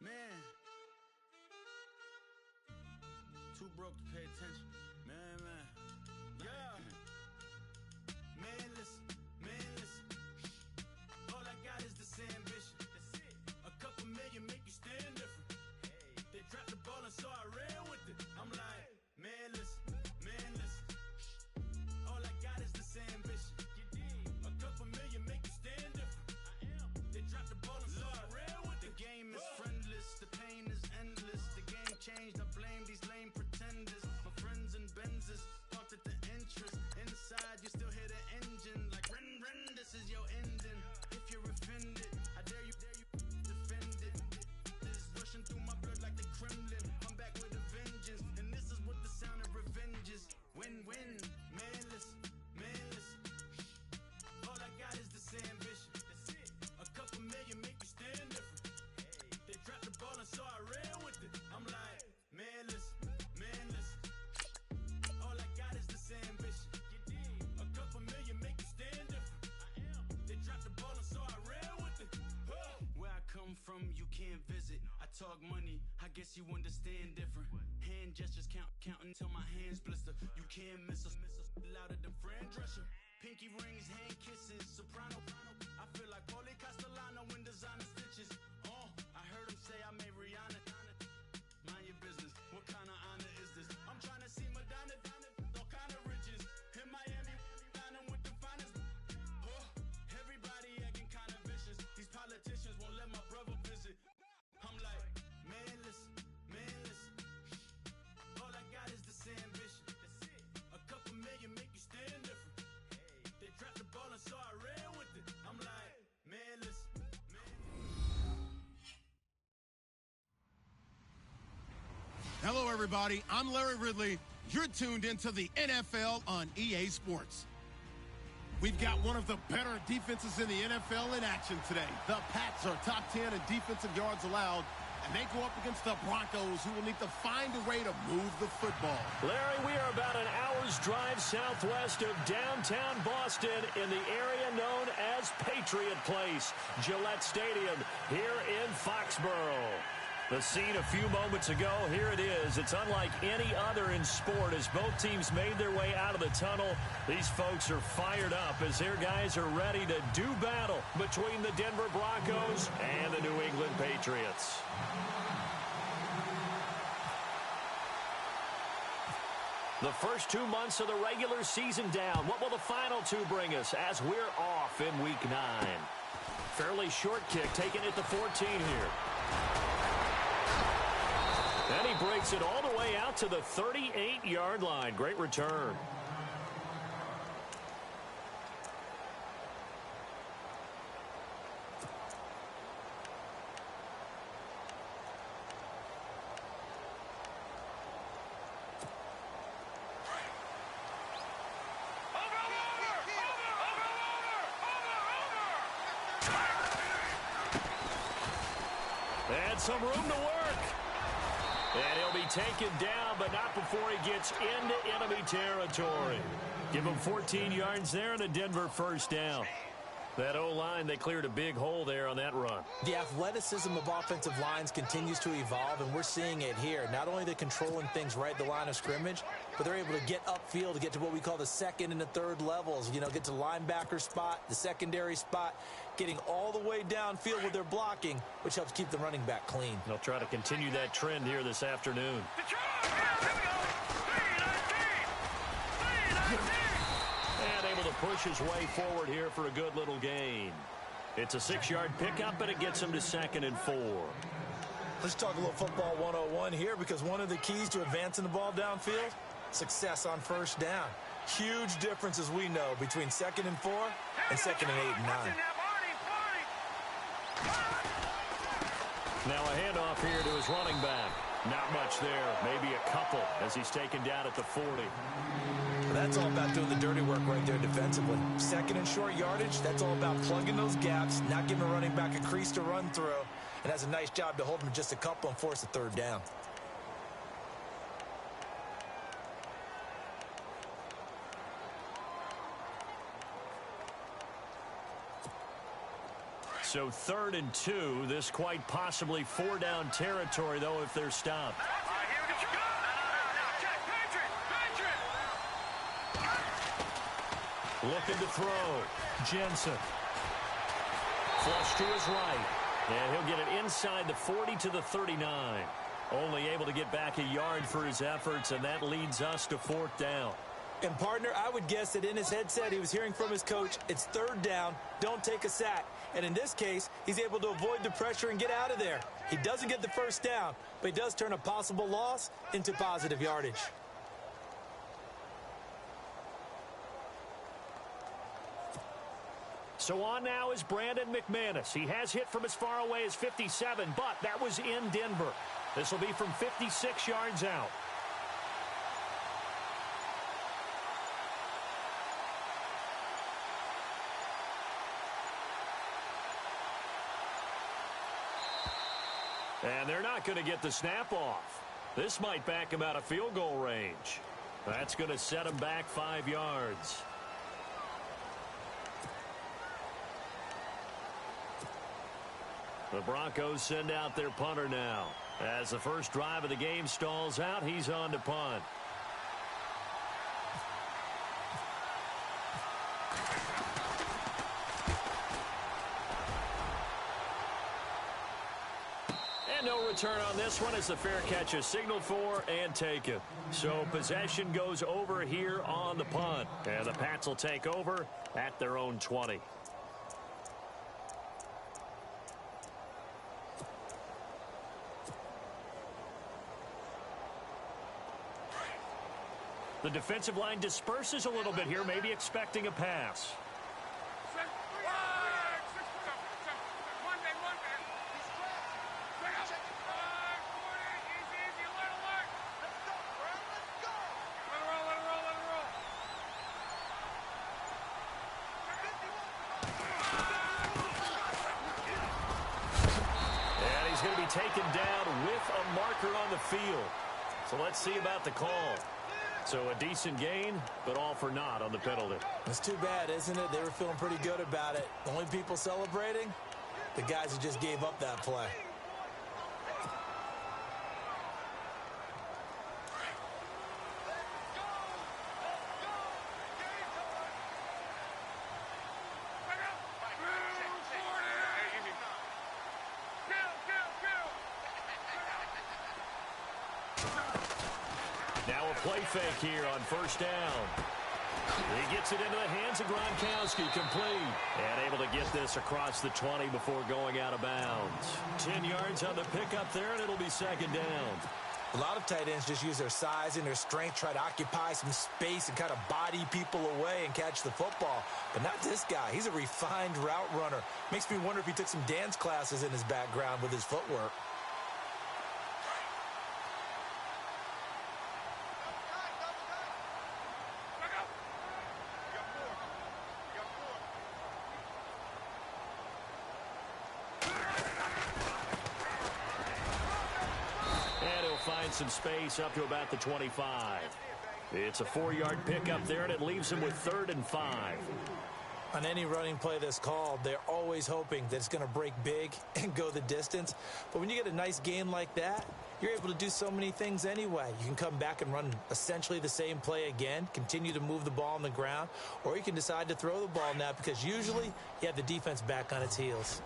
Man, too broke to pay attention. Man. Yeah. Man, listen. All I got is this ambition. That's it. A couple million make you stand different. Hey. They dropped the ball and so I ran with it. I'm like, man, listen. All I got is this ambition. A couple million make you stand different. I am. They dropped the ball and so I ran with it. The game is friendless, the pain is endless. The game changed, I blame these lame pretenders. My friends and Benzes parked at the entrance. Inside, you still hear the engine. Like, ren, this is your ending. If you're offended, I dare you defend it. This is rushing through my blood like the Kremlin. I'm back with a vengeance, and this is what the sound of revenge is. Win-win, man, listen. All I got is this ambition. That's it. A couple million make you stand different. Hey. They dropped the ball and so I ran with it. I'm like, man, listen. All I got is this ambition. A couple million make you stand different. I am. They dropped the ball and so I ran with it. Where I come from, you can't visit. I talk money, I guess you understand different. Hand gestures counting till my hands blister. You can't miss us louder than Fran Drescher. Pinky rings, hand kisses, soprano. I feel like Paulie Castellano in designer stitches. I heard him say I made Rihanna. Mind your business, what kind of honor is this? I'm trying to see Madonna, all kind of riches. In Miami, dining with the finest. Everybody acting kind of vicious. These politicians won't let my brother visit. I'm like, man, listen. All I got is this ambition. That's it. A couple million make you stand different. Hey. They dropped the ball and so I ran with it. I'm like, man, listen. Hello, everybody. I'm Larry Ridley. You're tuned into the NFL on EA Sports. We've got one of the better defenses in the NFL in action today. The Pats are top 10 in defensive yards allowed, and they go up against the Broncos, who will need to find a way to move the football. Larry, we are about an hour's drive southwest of downtown Boston in the area known as Patriot Place, Gillette Stadium, here in Foxborough. The scene a few moments ago, here it is. It's unlike any other in sport as both teams made their way out of the tunnel. These folks are fired up as their guys are ready to do battle between the Denver Broncos and the New England Patriots. The first 2 months of the regular season down. What will the final two bring us as we're off in Week 9? Fairly short kick, taking it to 14 here. And he breaks it all the way out to the 38-yard line. Great return. And some room to work. And he'll be taken down, but not before he gets into enemy territory. Give him 14 yards there and a Denver first down. That O-line, they cleared a big hole there on that run. The athleticism of offensive lines continues to evolve, and we're seeing it here. Not only they're controlling things right at the line of scrimmage, but they're able to get upfield to get to what we call the second and the third levels. You know, get to the linebacker spot, the secondary spot, getting all the way downfield with their blocking, which helps keep the running back clean. They'll try to continue that trend here this afternoon. And able to push his way forward here for a good little gain. It's a 6-yard pickup, and it gets him to 2nd and 4. Let's talk a little football 101 here, because one of the keys to advancing the ball downfield, success on first down. Huge difference, as we know, between 2nd and 4 and 2nd and 8 and 9. Now a handoff here to his running back. Not much there, maybe a couple as he's taken down at the 40. That's all about doing the dirty work right there defensively. 2nd and short yardage, that's all about plugging those gaps, not giving a running back a crease to run through, and has a nice job to hold him just a couple and force a 3rd down. So 3rd and 2. This quite possibly 4-down territory, though, if they're stopped. Looking to throw. Jensen. Flush to his right. And he'll get it inside the 40 to the 39. Only able to get back a yard for his efforts, and that leads us to 4th down. And, partner, I would guess that in his headset he was hearing from his coach, it's 3rd down, don't take a sack. And in this case, he's able to avoid the pressure and get out of there. He doesn't get the 1st down, but he does turn a possible loss into positive yardage. So on now is Brandon McManus. He has hit from as far away as 57, but that was in Denver. This will be from 56 yards out. And they're not going to get the snap off. This might back him out of field goal range. That's going to set him back 5 yards. The Broncos send out their punter now. As the first drive of the game stalls out, he's on to punt. And no return on this one as the fair catch is signaled for and taken. So possession goes over here on the punt. And the Pats will take over at their own 20. The defensive line disperses a little bit here, maybe expecting a pass. And he's going to be taken down with a marker on the field. So let's see about the call. So a decent gain, but all for naught on the penalty. It's too bad, isn't it? They were feeling pretty good about it. The only people celebrating, the guys who just gave up that play. Now a play fake here on 1st down. He gets it into the hands of Gronkowski, complete. And able to get this across the 20 before going out of bounds. 10 yards on the pickup there, and it'll be 2nd down. A lot of tight ends just use their size and their strength, try to occupy some space and kind of body people away and catch the football. But not this guy. He's a refined route runner. Makes me wonder if he took some dance classes in his background with his footwork. Find some space up to about the 25. It's a 4-yard pickup there, and it leaves him with 3rd and 5. On any running play that's called, they're always hoping that it's going to break big and go the distance. But when you get a nice gain like that, you're able to do so many things anyway. You can come back and run essentially the same play again, continue to move the ball on the ground, or you can decide to throw the ball now because usually you have the defense back on its heels.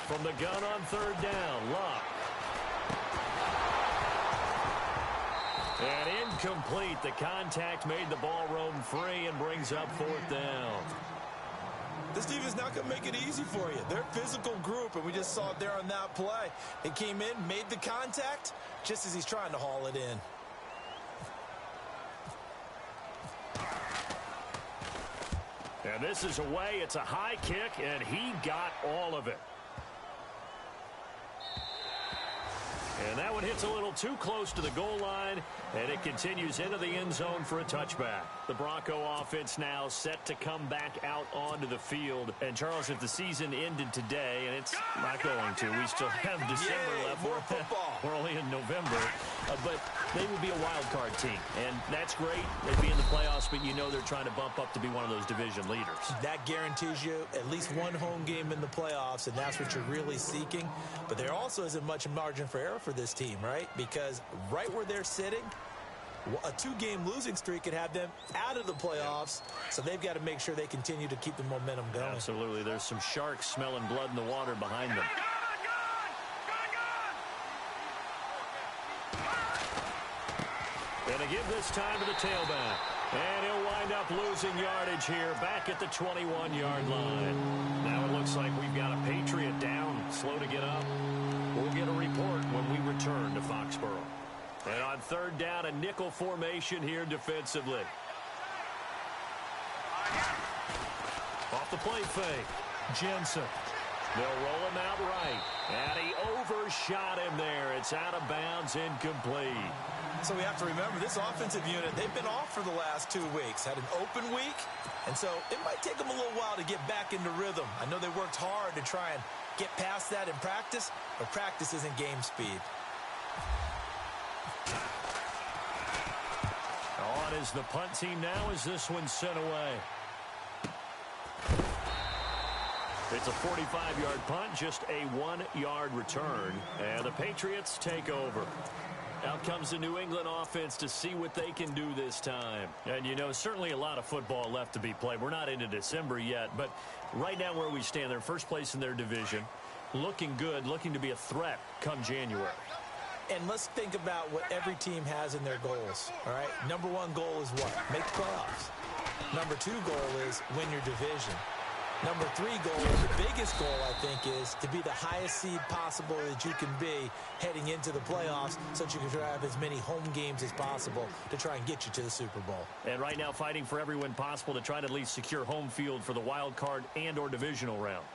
From the gun on 3rd down, Luck. And incomplete. The contact made the ball roam free and brings up 4th down. This team is not going to make it easy for you. They're a physical group, and we just saw it there on that play. They came in, made the contact, just as he's trying to haul it in. And this is away. It's a high kick, and he got all of it. And that one hits a little too close to the goal line, and it continues into the end zone for a touchback. The Bronco offense now set to come back out onto the field. And, Charles, if the season ended today, and it's not going to, we still have December left. More football. We're only in November. But they would be a wild card team, and that's great. They'd be in the playoffs, but you know they're trying to bump up to be one of those division leaders. That guarantees you at least one home game in the playoffs, and that's what you're really seeking. But there also isn't much margin for error for this team, right? Because right where they're sitting, a 2-game losing streak could have them out of the playoffs, so they've got to make sure they continue to keep the momentum going. Absolutely. There's some sharks smelling blood in the water behind them. And to give this time to the tailback. And he'll wind up losing yardage here back at the 21-yard line. Now it looks like we've got a Patriot down, slow to get up. We'll get a report when we return to Foxborough. And on third down, a nickel formation here defensively. Off the play fake. Jensen. They'll roll him out right. And he overshot him there. It's out of bounds, incomplete. So we have to remember, this offensive unit, they've been off for the last 2 weeks. Had an open week, and so it might take them a little while to get back into rhythm. I know they worked hard to try and get past that in practice, but practice isn't game speed. On is the punt team now as this one's sent away. It's a 45-yard punt, just a 1-yard return, and the Patriots take over. Out comes the New England offense to see what they can do this time. And, you know, certainly a lot of football left to be played. We're not into December yet, but right now where we stand, they're first place in their division, looking good, looking to be a threat come January. And let's think about what every team has in their goals, all right? Number 1 goal is what? Make playoffs. Number 2 goal is win your division. Number 3 goal, the biggest goal, I think, is to be the highest seed possible that you can be heading into the playoffs so that you can have as many home games as possible to try and get you to the Super Bowl. And right now fighting for every win possible to try to at least secure home field for the wild card and or divisional round.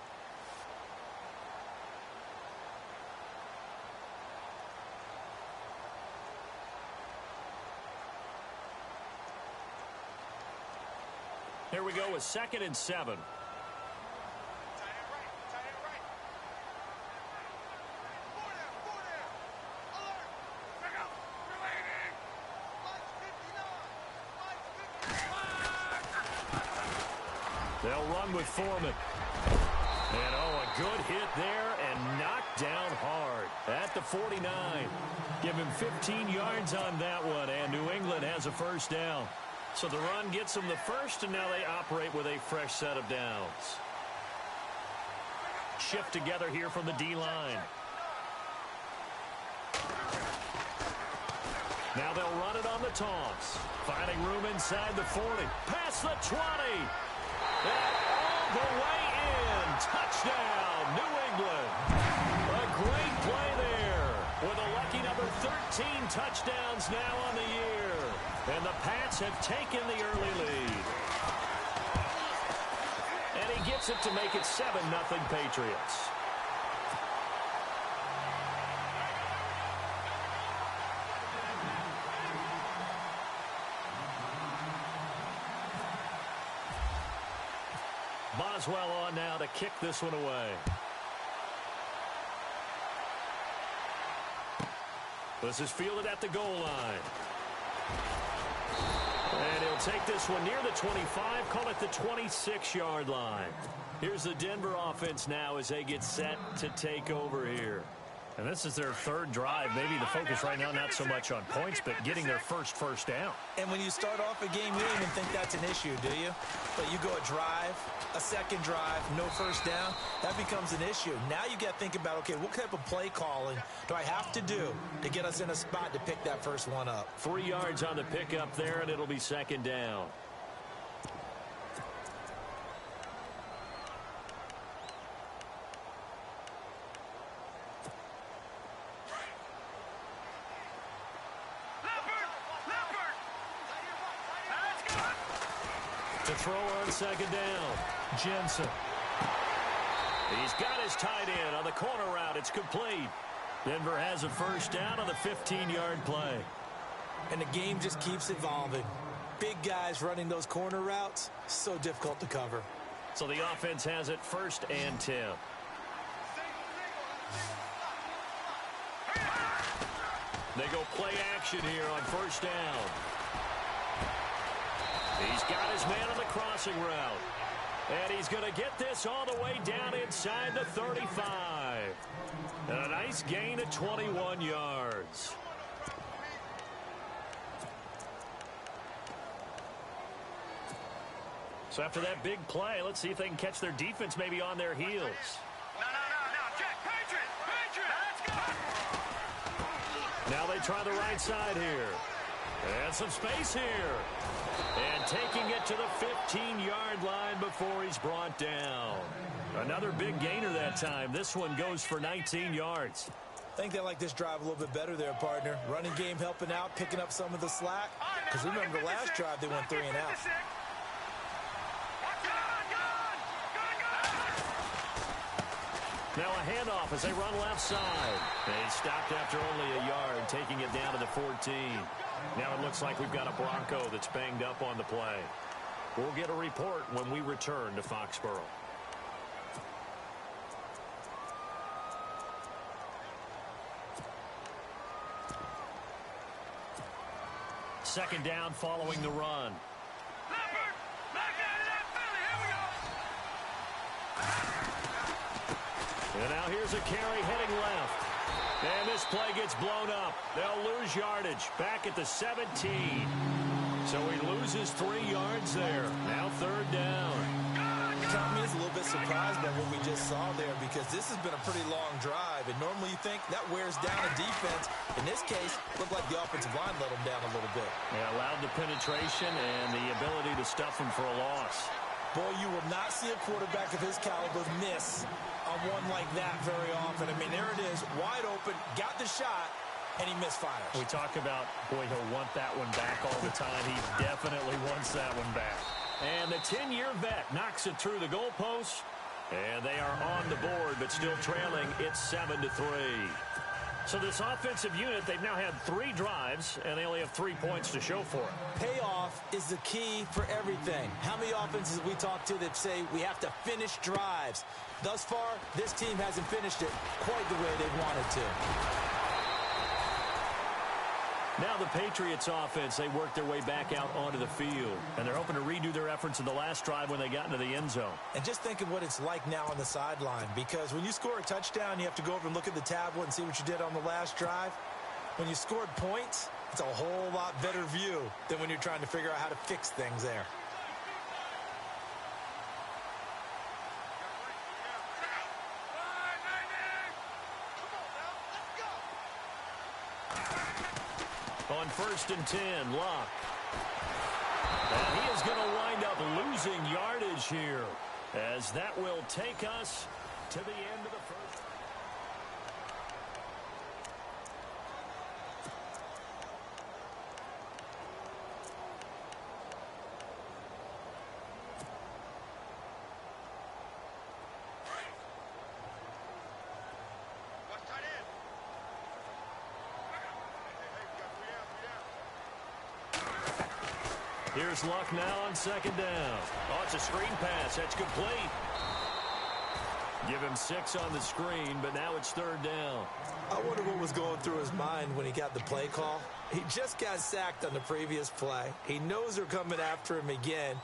Here we go with 2nd and 7. They'll run with Foreman. And, oh, a good hit there and knocked down hard at the 49. Give him 15 yards on that one, and New England has a first down. So the run gets them the first, and now they operate with a fresh set of downs. Shift together here from the D-line. Now they'll run it on the toss. Finding room inside the 40. Past the 20. And all the way in. Touchdown, New England. A great play there with a lucky number 13 touchdowns now on the year. And the Pats have taken the early lead. And he gets it to make it 7-0 Patriots. Boswell on now to kick this one away. This is fielded at the goal line. And he'll take this one near the 25, call it the 26-yard line. Here's the Denver offense now as they get set to take over here. And this is their 3rd drive. Maybe the focus right now not so much on points, but getting their first down. And when you start off a game, you don't even think that's an issue, do you? But you go a drive, a 2nd drive, no first down, that becomes an issue. Now you got to think about, okay, what type of play calling do I have to do to get us in a spot to pick that first one up? 3 yards on the pickup there, and it'll be 2nd down. To throw on 2nd down, Jensen. He's got his tight end on the corner route. It's complete. Denver has a first down on the 15-yard play. And the game just keeps evolving. Big guys running those corner routes, so difficult to cover. So the offense has it 1st and 10. They go play action here on 1st down. He's got his man on the crossing route. And he's going to get this all the way down inside the 35. And a nice gain of 21 yards. So after that big play, let's see if they can catch their defense maybe on their heels. No, Jack, Patriot, let's go. Now they try the right side here. And some space here. And taking it to the 15-yard line before he's brought down. Another big gainer that time. This one goes for 19 yards. I think they like this drive a little bit better there, partner. Running game helping out, picking up some of the slack. Because remember, the last drive they went 3 and out. Now a handoff as they run left side. They stopped after only a yard, taking it down to the 14. Now it looks like we've got a Bronco that's banged up on the play. We'll get a report when we return to Foxborough. Second down following the run. And now here's a carry heading left. And this play gets blown up. They'll lose yardage back at the 17. So he loses 3 yards there. Now 3rd down. Tommy is a little bit surprised by what we just saw there because this has been a pretty long drive. And normally you think that wears down a defense. In this case, looked like the offensive line let them down a little bit. Yeah, allowed the penetration and the ability to stuff them for a loss. Boy, you will not see a quarterback of his caliber miss on one like that very often. I mean, there it is, wide open, got the shot, and he misfires. We talk about, boy, he'll want that one back all the time. He definitely wants that one back. And the 10-year vet knocks it through the goalpost, and they are on the board, but still trailing. It's 7-3. So this offensive unit, they've now had 3 drives, and they only have 3 points to show for it. Payoff is the key for everything. How many offenses we talk to that say we have to finish drives? Thus far, this team hasn't finished it quite the way they wanted to. Now the Patriots offense, they work their way back out onto the field. And they're hoping to redo their efforts in the last drive when they got into the end zone. And just think of what it's like now on the sideline. Because when you score a touchdown, you have to go over and look at the tablet and see what you did on the last drive. When you scored points, it's a whole lot better view than when you're trying to figure out how to fix things there. On 1st and 10, Locke. And he is going to wind up losing yardage here, as that will take us to the end of the first. Here's Luck now on 2nd down. Oh, it's a screen pass. That's complete. Give him 6 on the screen, but now it's 3rd down. I wonder what was going through his mind when he got the play call. He just got sacked on the previous play. He knows they're coming after him again.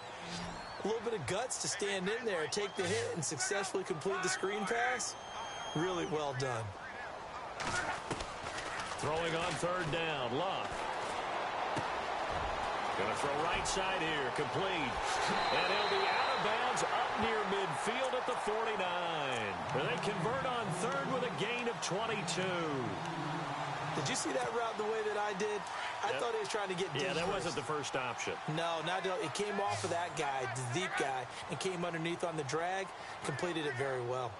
A little bit of guts to stand in there, take the hit, and successfully complete the screen pass. Really well done. Throwing on 3rd down, Luck. Going to throw right side here, complete. And he'll be out of bounds up near midfield at the 49. And they convert on 3rd with a gain of 22. Did you see that route the way that I did? I thought he was trying to get deep. Yeah, that wasn't the first option. No, not at all. It came off of that guy, the deep guy, and came underneath on the drag. Completed it very well.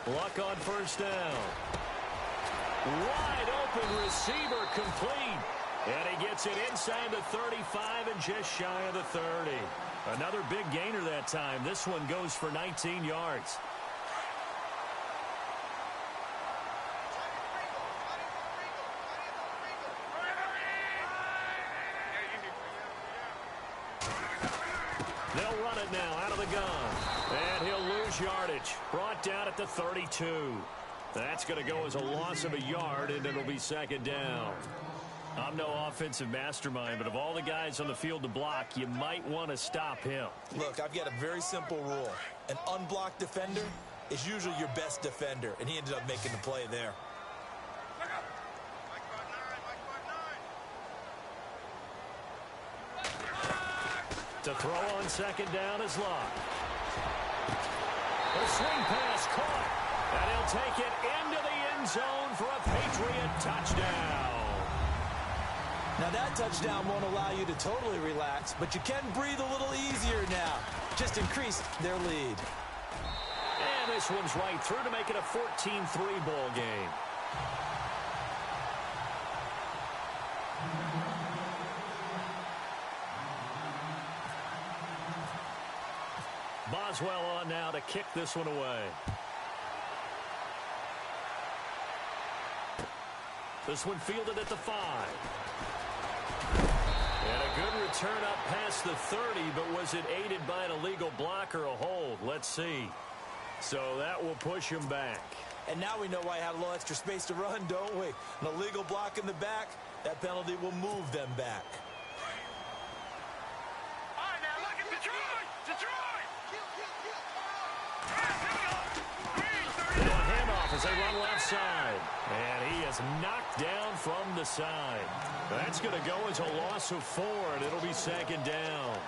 Luck on 1st down. Wide open receiver, complete. And he gets it inside the 35 and just shy of the 30. Another big gainer that time. This one goes for 19 yards. it now out of the gun. And he'll lose yardage. Brought down at the 32. That's going to go as a loss of a yard, and it'll be second down. I'm no offensive mastermind, but of all the guys on the field to block, you might want to stop him. Look, I've got a very simple rule. An unblocked defender is usually your best defender, and he ended up making the play there. To throw on second down is Locke. A swing pass caught, and he'll take it into the end zone for a Patriot touchdown. Now that touchdown won't allow you to totally relax, but you can breathe a little easier now. Just increased their lead. And this one's right through to make it a 14-3 ball game. Boswell on now to kick this one away. This one fielded at the 5. And a good return up past the 30, but was it aided by an illegal block or a hold? Let's see. So that will push him back. And now we know why I had a little extra space to run, don't we? An illegal block in the back, that penalty will move them back. All right, now look at Detroit! Handoff as they run left side. And he is knocked down from the side. That's going to go as a loss of 4, and it'll be second down.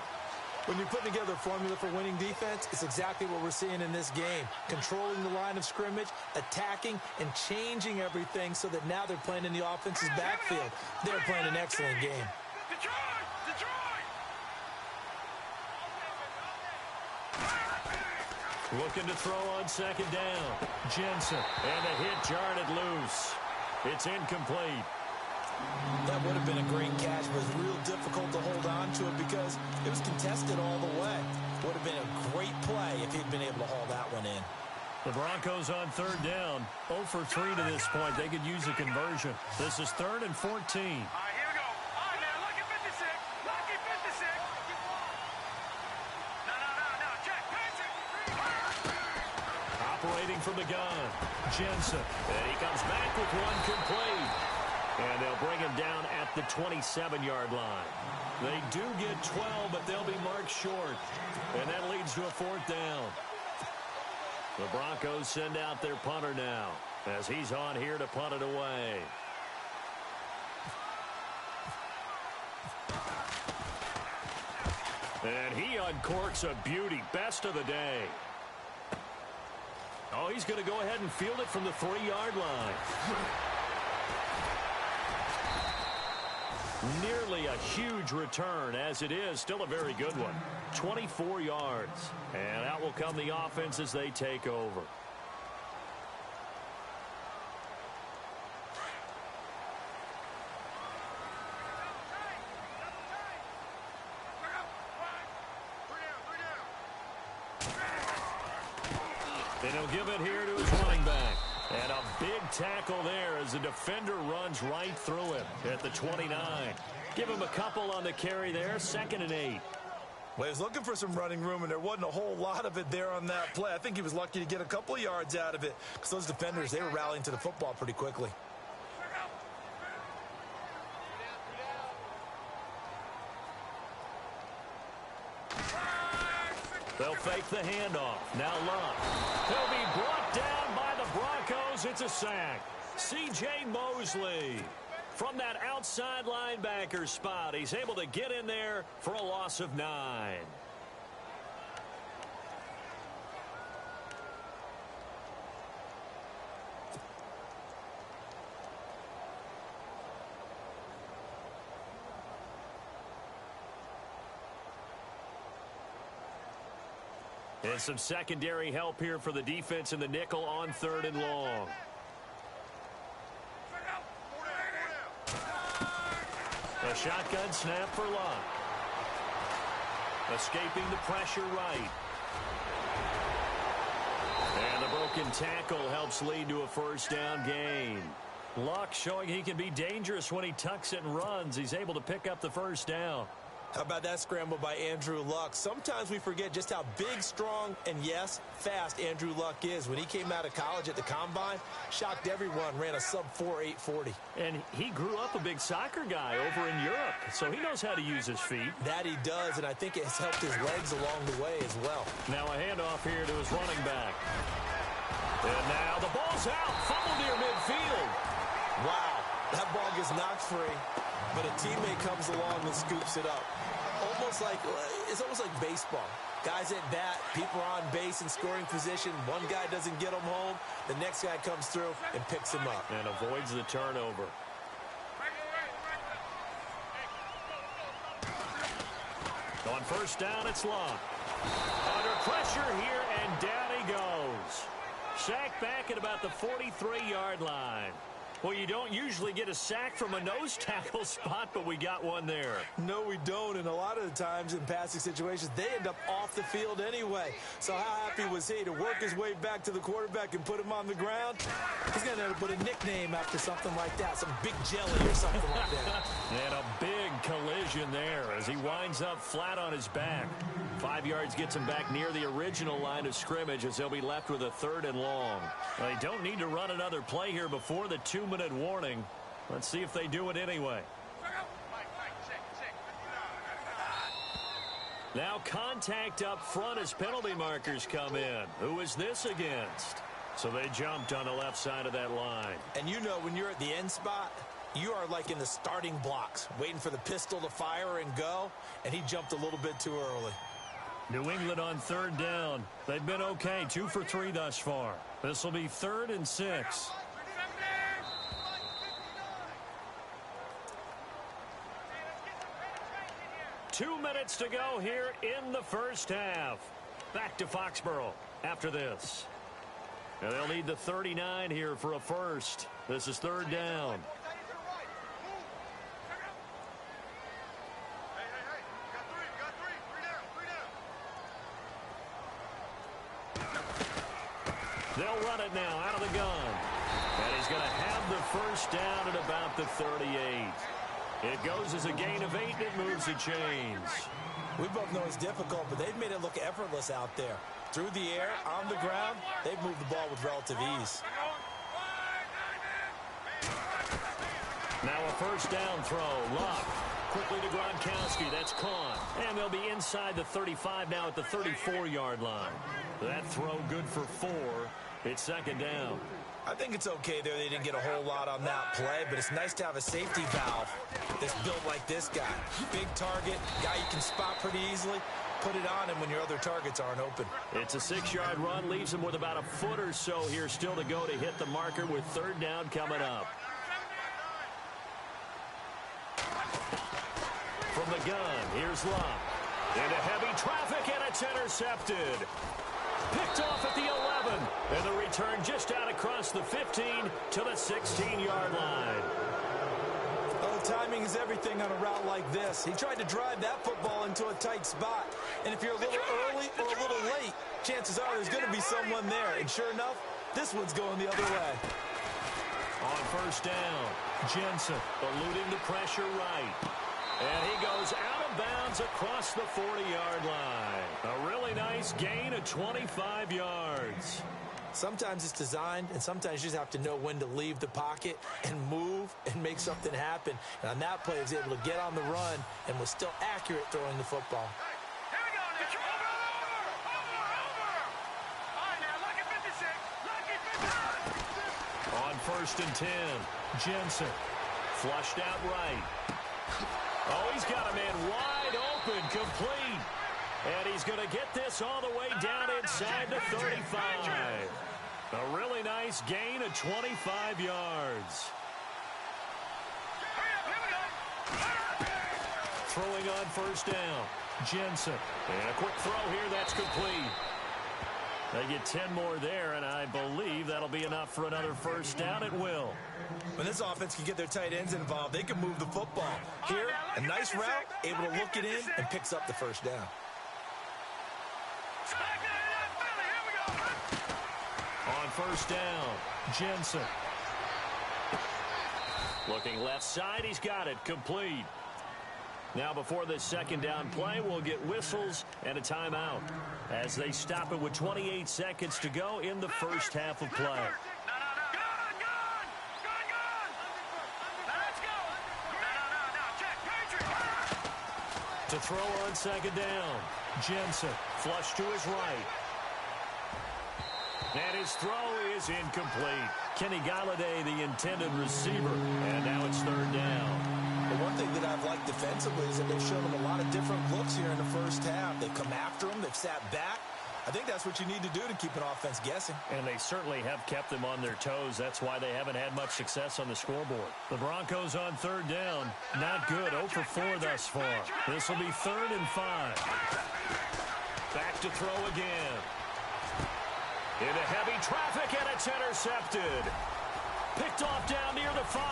When you're putting together a formula for winning defense, it's exactly what we're seeing in this game. Controlling the line of scrimmage, attacking, and changing everything so that now they're playing in the offense's backfield. They're playing an excellent game. Looking to throw on second down. Jensen. And a hit jarred loose. It's incomplete. That would have been a great catch, but it was real difficult to hold on to it because it was contested all the way. Would have been a great play if he'd been able to haul that one in. The Broncos on third down. 0 for 3 to this point. They could use a conversion. This is 3rd and 14. All right, here we go. All right, now look at 56. Look at 56. No. Check. Operating from the gun. Jensen. And he comes back with one complete. And they'll bring him down at the 27-yard line. They do get 12, but they'll be marked short. And that leads to a 4th down. The Broncos send out their punter now as he's on here to punt it away. And he uncorks a beauty. Best of the day. Oh, he's going to go ahead and field it from the 3-yard line. Nearly a huge return, as it is still a very good one. 24 yards. And out will come the offense as they take over. And he'll give it here to his running back. And a big tackle there as the defender runs right through him at the 29. Give him a couple on the carry there. 2nd and 8. Well, he was looking for some running room, and there wasn't a whole lot of it there on that play. I think he was lucky to get a couple of yards out of it because those defenders, they were rallying to the football pretty quickly. They'll fake the handoff. Now Love. He'll be brought down by the Broncos. It's a sack. C.J. Mosley from that outside linebacker spot. He's able to get in there for a loss of 9. And some secondary help here for the defense in the nickel on 3rd and long. A shotgun snap for Locke. Escaping the pressure right. And the broken tackle helps lead to a 1st down gain. Locke showing he can be dangerous when he tucks it and runs. He's able to pick up the 1st down. How about that scramble by Andrew Luck? Sometimes we forget just how big, strong, and yes, fast Andrew Luck is. When he came out of college at the Combine, shocked everyone, ran a sub-4 840. And he grew up a big soccer guy over in Europe, so he knows how to use his feet. That he does, and I think it has helped his legs along the way as well. Now a handoff here to his running back. And now the ball's out, fumbled near midfield. Wow, that ball gets knocked free, but a teammate comes along and scoops it up. It's almost like baseball. Guys at bat, people are on base in scoring position. One guy doesn't get them home. The next guy comes through and picks him up. And avoids the turnover. On first down, it's Luck. Under pressure here, and down he goes. Sacked back at about the 43-yard line. Well, you don't usually get a sack from a nose tackle spot, but we got one there. No, we don't, and a lot of the times in passing situations, they end up off the field anyway. So how happy was he to work his way back to the quarterback and put him on the ground? He's going to end up with a nickname after something like that, some big jelly or something like that. And a big collision there as he winds up flat on his back. 5 yards gets him back near the original line of scrimmage as they'll be left with a 3rd and long. They don't need to run another play here before the 2-minute warning. Let's see if they do it anyway. Now contact up front as penalty markers come in. Who is this against? So they jumped on the left side of that line. And you know when you're at the end spot, you are like in the starting blocks, waiting for the pistol to fire and go, and he jumped a little bit too early. New England on 3rd down. They've been okay, 2 for 3 thus far. This will be 3rd and 6. Two minutes to go here in the first half. Back to Foxborough after this. And they'll need the 39 here for a first. This is 3rd down. They'll run it now out of the gun. And he's going to have the first down at about the 38. It goes as a gain of 8, and it moves the chains. We both know it's difficult, but they've made it look effortless out there. Through the air, on the ground, they've moved the ball with relative ease. Now a first down throw. Luck. Quickly to Gronkowski. That's caught. And they'll be inside the 35 now at the 34-yard line. That throw good for 4. It's 2nd down. I think it's okay there. They didn't get a whole lot on that play, but it's nice to have a safety valve that's built like this guy. Big target, guy you can spot pretty easily. Put it on him when your other targets aren't open. It's a 6-yard run. Leaves him with about a foot or so here still to go to hit the marker with 3rd down coming up. From the gun, here's Luck. Into heavy traffic, and it's intercepted. Picked off at the 11, and the return just out across the 15 to the 16-yard line. Oh, timing is everything on a route like this. He tried to drive that football into a tight spot, and if you're a little early or a little late, chances are there's going to be someone there, and sure enough, this one's going the other way. On first down, Jensen eluding the pressure right. And he goes out of bounds across the 40-yard line. A really nice gain of 25 yards. Sometimes it's designed, and sometimes you just have to know when to leave the pocket and move and make something happen. And on that play, he was able to get on the run and was still accurate throwing the football. Here we go, Nick. Over. All right, now, lucky 56. Lucky 56. On 1st and 10, Jensen flushed out right. Oh, he's got a man wide open, complete. And he's going to get this all the way down inside the 35. A really nice gain of 25 yards. Throwing on first down, Jensen. And a quick throw here, that's complete. They get 10 more there, and I believe that'll be enough for another first down. It will. When this offense can get their tight ends involved, they can move the football. Here, a nice route, able to look it in, and picks up the first down. On first down, Jensen. Looking left side, he's got it, complete. Now before this second down play, we'll get whistles and a timeout as they stop it with 28 seconds to go in the first half of play. To throw on second down, Jensen flush to his right. And his throw is incomplete. Kenny Galladay, the intended receiver. And now it's third down. The one thing that I've liked defensively is that they've shown him a lot of different looks here in the first half. They've come after him. They've sat back. I think that's what you need to do to keep an offense guessing. And they certainly have kept them on their toes. That's why they haven't had much success on the scoreboard. The Broncos on third down. Not good. 0 for 4 thus far. This will be 3rd and 5. Back to throw again. Into heavy traffic, and it's intercepted. Picked off down near the 5.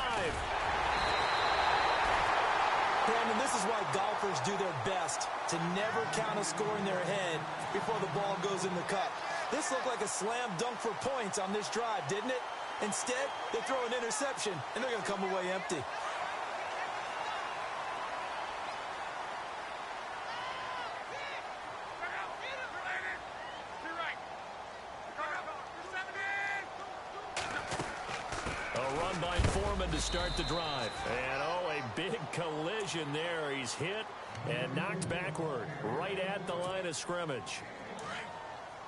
Brandon, this is why golfers do their best to never count a score in their head before the ball goes in the cup. This looked like a slam dunk for points on this drive, didn't it? Instead, they throw an interception, and they're going to come away empty. To start the drive. And a big collision there. He's hit and knocked backward right at the line of scrimmage.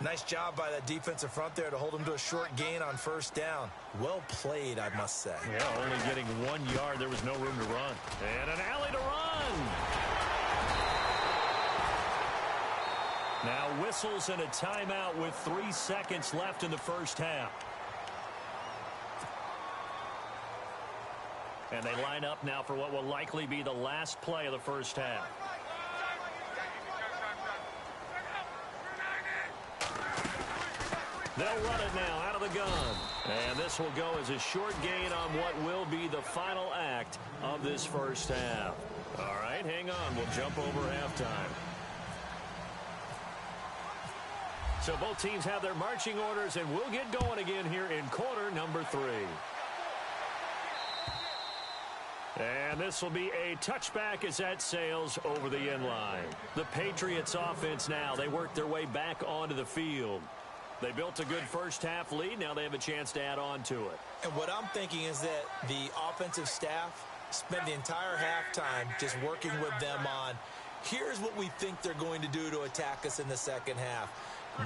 Nice job by that defensive front there to hold him to a short gain on first down. Well played, I must say. Yeah, only getting 1 yard. There was no room to run. And an alley to run. Now whistles and a timeout with 3 seconds left in the first half. And they line up now for what will likely be the last play of the first half. They'll run it now out of the gun. And this will go as a short gain on what will be the final act of this first half. All right, hang on. We'll jump over halftime. So both teams have their marching orders, and we'll get going again here in quarter number 3. And this will be a touchback as that sails over the end line. The Patriots offense now, they work their way back onto the field. They built a good first half lead. Now they have a chance to add on to it. And what I'm thinking is that the offensive staff spent the entire halftime just working with them on, here's what we think they're going to do to attack us in the second half.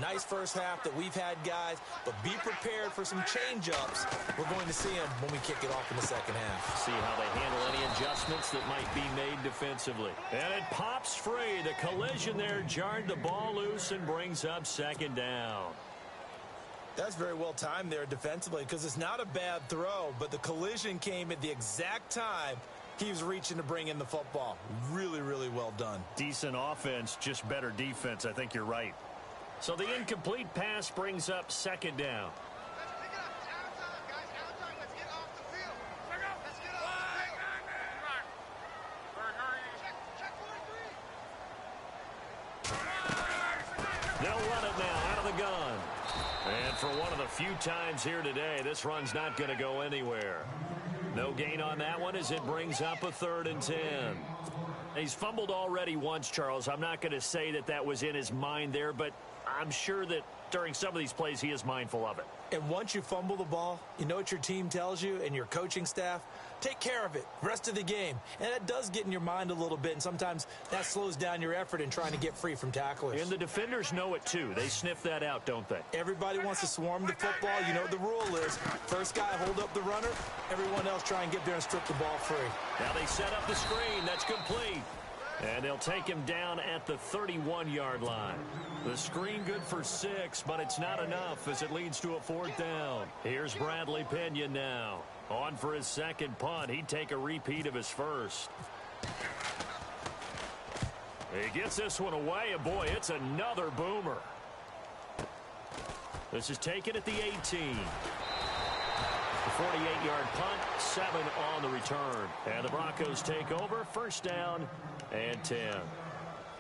Nice first half that we've had, guys, but be prepared for some change-ups. We're going to see them when we kick it off in the second half. See how they handle any adjustments that might be made defensively. And it pops free. The collision there jarred the ball loose and brings up second down. That's very well timed there defensively because it's not a bad throw, but the collision came at the exact time he was reaching to bring in the football. Really, really well done. Decent offense, just better defense. I think you're right. So the incomplete pass brings up second down. They'll run it now out of the gun. And for one of the few times here today, this run's not going to go anywhere. No gain on that one as it brings up a 3rd and 10. He's fumbled already once, Charles. I'm not going to say that that was in his mind there, but I'm sure that during some of these plays he is mindful of it. And once you fumble the ball, you know what your team tells you and your coaching staff? Take care of it rest of the game. And that does get in your mind a little bit, and sometimes that slows down your effort in trying to get free from tacklers. And the defenders know it too. They sniff that out, don't they? Everybody wants to swarm the football. You know what the rule is. First guy hold up the runner. Everyone else try and get there and strip the ball free. Now they set up the screen. That's complete. And they'll take him down at the 31-yard line. The screen good for 6, but it's not enough as it leads to a 4th down. Here's Bradley Pinion now. On for his second punt. He'd take a repeat of his first. He gets this one away, and boy, it's another boomer. This is taken at the 18. The 48-yard punt, 7 on the return. And the Broncos take over, first down and 10.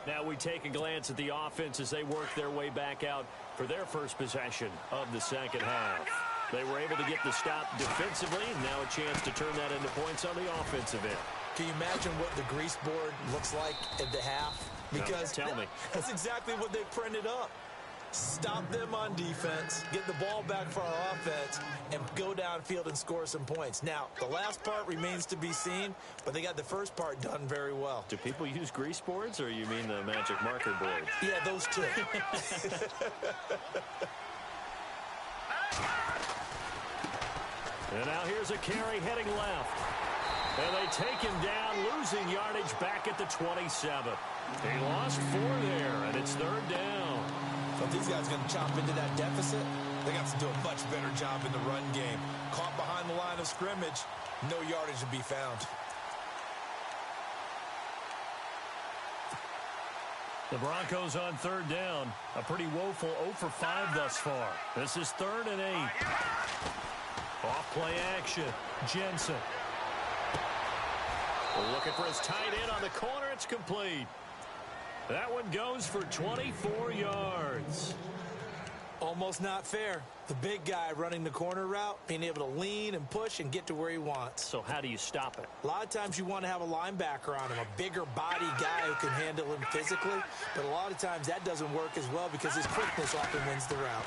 Now we take a glance at the offense as they work their way back out for their first possession of the second half. They were able to get the stop defensively. Now a chance to turn that into points on the offensive end. Can you imagine what the grease board looks like at the half? Because tell me. That's exactly what they printed up. Stop them on defense, get the ball back for our offense, and go downfield and score some points. Now, the last part remains to be seen, but they got the first part done very well. Do people use grease boards, or you mean the magic marker board? Yeah, those two. And now here's a carry heading left. And they take him down, losing yardage back at the 27. He lost 4 there, and it's third down. So if these guys are going to chop into that deficit, they got to do a much better job in the run game. Caught behind the line of scrimmage, no yardage to be found. The Broncos on third down. A pretty woeful 0 for 5 thus far. This is 3rd and 8. Off play action. Jensen. Looking for his tight end on the corner. It's complete. That one goes for 24 yards. Almost not fair. The big guy running the corner route, being able to lean and push and get to where he wants. So how do you stop it? A lot of times you want to have a linebacker on him, a bigger body guy who can handle him physically. But a lot of times that doesn't work as well because his quickness often wins the route.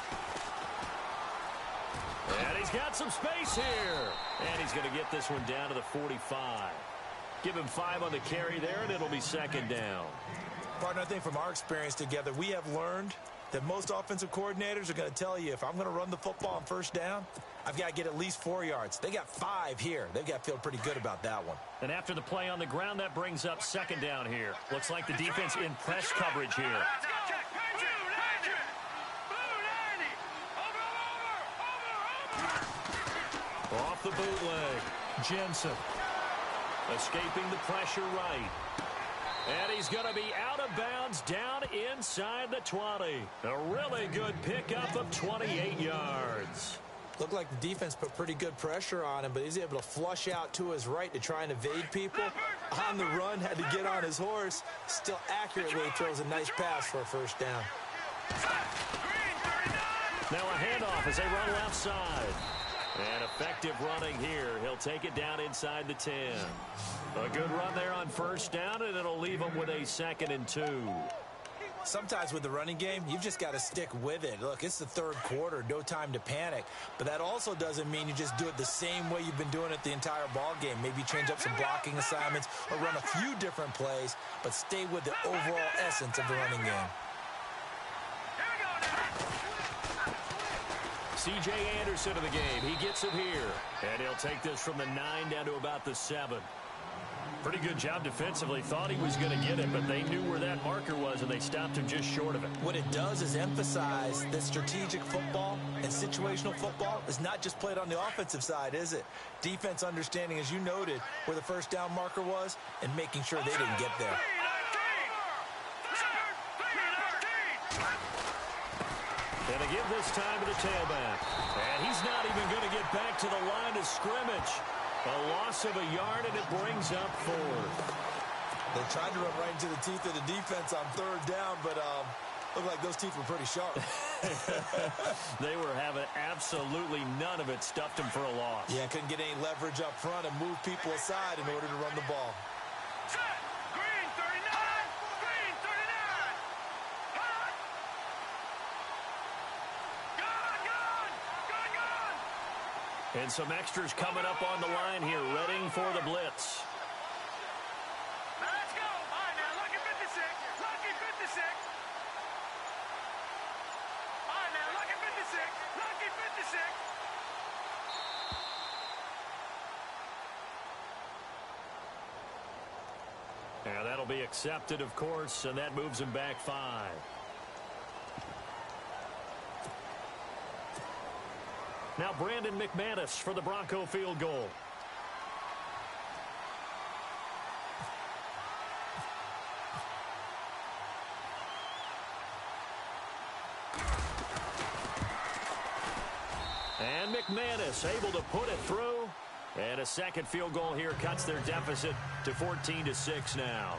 And he's got some space here. And he's going to get this one down to the 45. Give him 5 on the carry there, and it'll be 2nd down. Partner, I think from our experience together, we have learned that most offensive coordinators are going to tell you, if I'm going to run the football on first down, I've got to get at least 4 yards. They got 5 here. They've got to feel pretty good about that one. And after the play on the ground, that brings up 2nd down here. Looks like the defense in press coverage here. Off the bootleg. Jensen. Escaping the pressure right. And he's going to be out of bounds down inside the 20. A really good pickup of 28 yards. Looked like the defense put pretty good pressure on him, but he's able to flush out to his right to try and evade people. On the run, had to get on his horse. Still accurately throws a nice pass for a first down. Now a handoff as they run left side. And effective running here. He'll take it down inside the 10. A good run there on first down, and it'll leave him with a 2nd and 2. Sometimes with the running game, you've just got to stick with it. Look, it's the 3rd quarter, no time to panic. But that also doesn't mean you just do it the same way you've been doing it the entire ball game. Maybe change up some blocking assignments or run a few different plays, but stay with the overall essence of the running game. C.J. Anderson of the game. He gets it here. And he'll take this from the 9 down to about the 7. Pretty good job defensively. Thought he was going to get it, but they knew where that marker was, and they stopped him just short of it. What it does is emphasize that strategic football and situational football is not just played on the offensive side, is it? Defense understanding, as you noted, where the first down marker was and making sure they didn't get there. And to give this time to the tailback. And he's not even going to get back to the line of scrimmage. A loss of a yard, and it brings up 4th. They tried to run right into the teeth of the defense on 3rd down, but looked like those teeth were pretty sharp. They were having absolutely none of it. Stuffed him for a loss. Yeah, couldn't get any leverage up front and move people aside in order to run the ball. Green 39! Green 39! Hot! Gone! And some extras coming up on the line here, ready for the blitz. Let's go! All right, now, lucky 56. Lucky 56. All right, now, lucky 56. Lucky 56. And that'll be accepted, of course, and that moves him back 5. Now Brandon McManus for the Bronco field goal. And McManus able to put it through. And a second field goal here cuts their deficit to 14-6 now.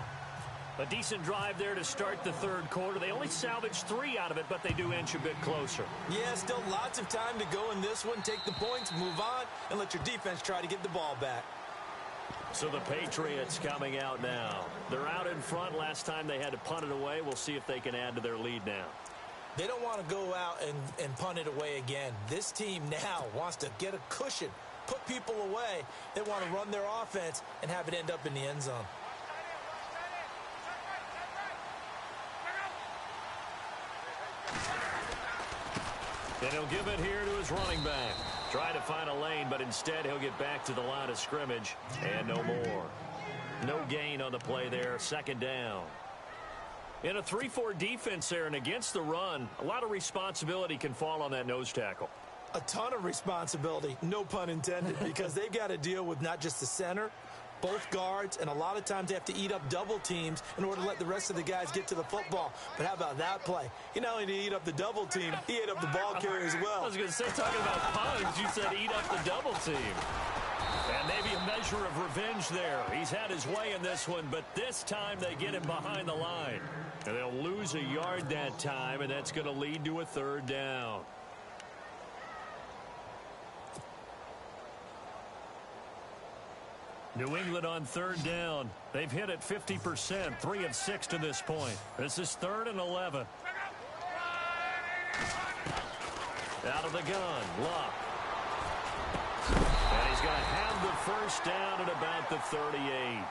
A decent drive there to start the 3rd quarter. They only salvaged 3 out of it, but they do inch a bit closer. Yeah, still lots of time to go in this one. Take the points, move on, and let your defense try to get the ball back. So the Patriots coming out now. They're out in front. Last time they had to punt it away. We'll see if they can add to their lead now. They don't want to go out and punt it away again. This team now wants to get a cushion, put people away. They want to run their offense and have it end up in the end zone. And he'll give it here to his running back. Try to find a lane, but instead he'll get back to the line of scrimmage. And no more. No gain on the play there. Second down. In a 3-4 defense there and against the run, a lot of responsibility can fall on that nose tackle. A ton of responsibility, no pun intended, because they've got to deal with not just the center, both guards, and a lot of times they have to eat up double teams in order to let the rest of the guys get to the football. But how about that play? He not only did he eat up the double team, he ate up the ball carrier as well. I was going to say, talking about puns, you said eat up the double team. And maybe a measure of revenge there. He's had his way in this one, but this time they get him behind the line. And they'll lose a yard that time, and that's going to lead to a third down. New England on third down. They've hit it 50%, 3 of 6 to this point. This is 3rd and 11. Out of the gun, Luck. And he's going to have the first down at about the 38.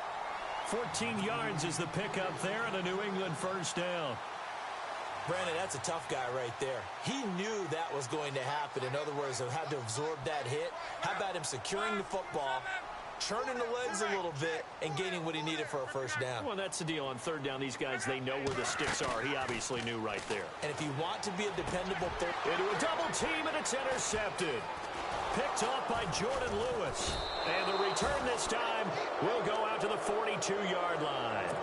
14 yards is the pickup there, and a New England first down. Brandon, that's a tough guy right there. He knew that was going to happen. In other words, he'll have to absorb that hit. How about him securing the football, churning the legs a little bit, and gaining what he needed for a first down? Well, that's the deal. On third down, these guys, they know where the sticks are. He obviously knew right there. And if you want to be a dependable third... Into a double team, and it's intercepted. Picked off by Jordan Lewis. And the return this time will go out to the 42-yard line.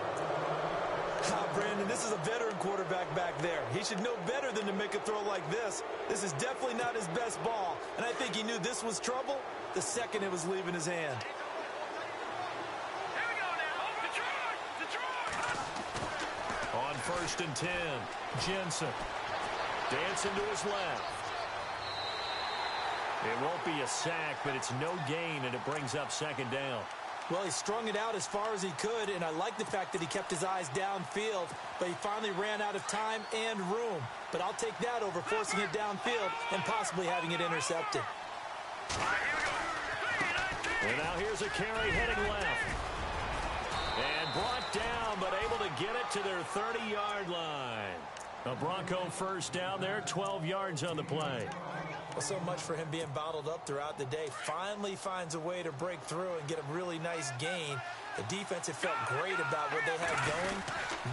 Brandon, this is a veteran quarterback back there. He should know better than to make a throw like this. This is definitely not his best ball. And I think he knew this was trouble the second it was leaving his hand. Here we go now. Detroit! On 1st and 10, Jensen. Dancing to his left. It won't be a sack, but it's no gain, and it brings up second down. Well, he strung it out as far as he could, and I like the fact that he kept his eyes downfield, but he finally ran out of time and room. But I'll take that over forcing it downfield and possibly having it intercepted. And now here's a carry heading left. And brought down, but able to get it to their 30-yard line. A Bronco first down there, 12 yards on the play. Well, so much for him being bottled up throughout the day. Finally finds a way to break through and get a really nice gain. The defense had felt great about what they had going.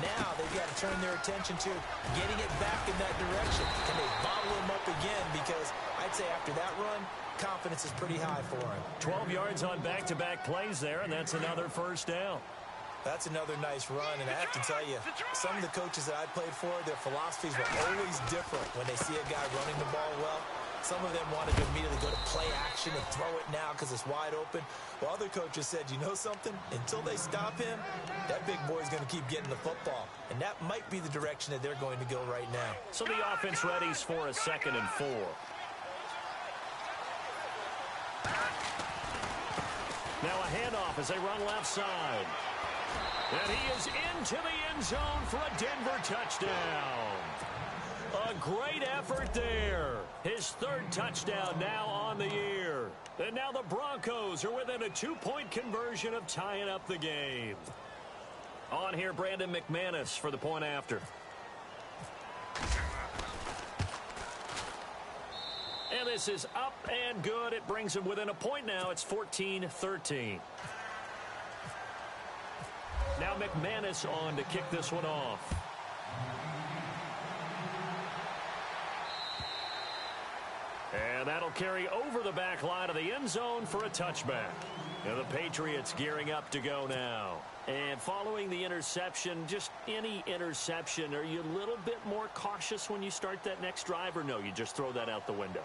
Now they've got to turn their attention to getting it back in that direction. Can they bottle him up again? Because I'd say after that run, confidence is pretty high for him. 12 yards on back-to-back plays there, and that's another first down. That's another nice run, and I have to tell you, some of the coaches that I played for, their philosophies were always different when they see a guy running the ball well. Some of them wanted to immediately go to play action and throw it now because it's wide open. While other coaches said, you know something? Until they stop him, that big boy's going to keep getting the football. And that might be the direction that they're going to go right now. So the offense readies for a 2nd and 4. Now a handoff as they run left side. And he is into the end zone for a Denver touchdown. A great effort there. His 3rd touchdown now on the year. And now the Broncos are within a 2-point conversion of tying up the game. On here, Brandon McManus for the point after. And this is up and good. It brings him within a point now. It's 14-13. Now McManus on to kick this one off. And that'll carry over the back line of the end zone for a touchback. And the Patriots gearing up to go now. And following the interception, just any interception, are you a little bit more cautious when you start that next drive, or no, you just throw that out the window?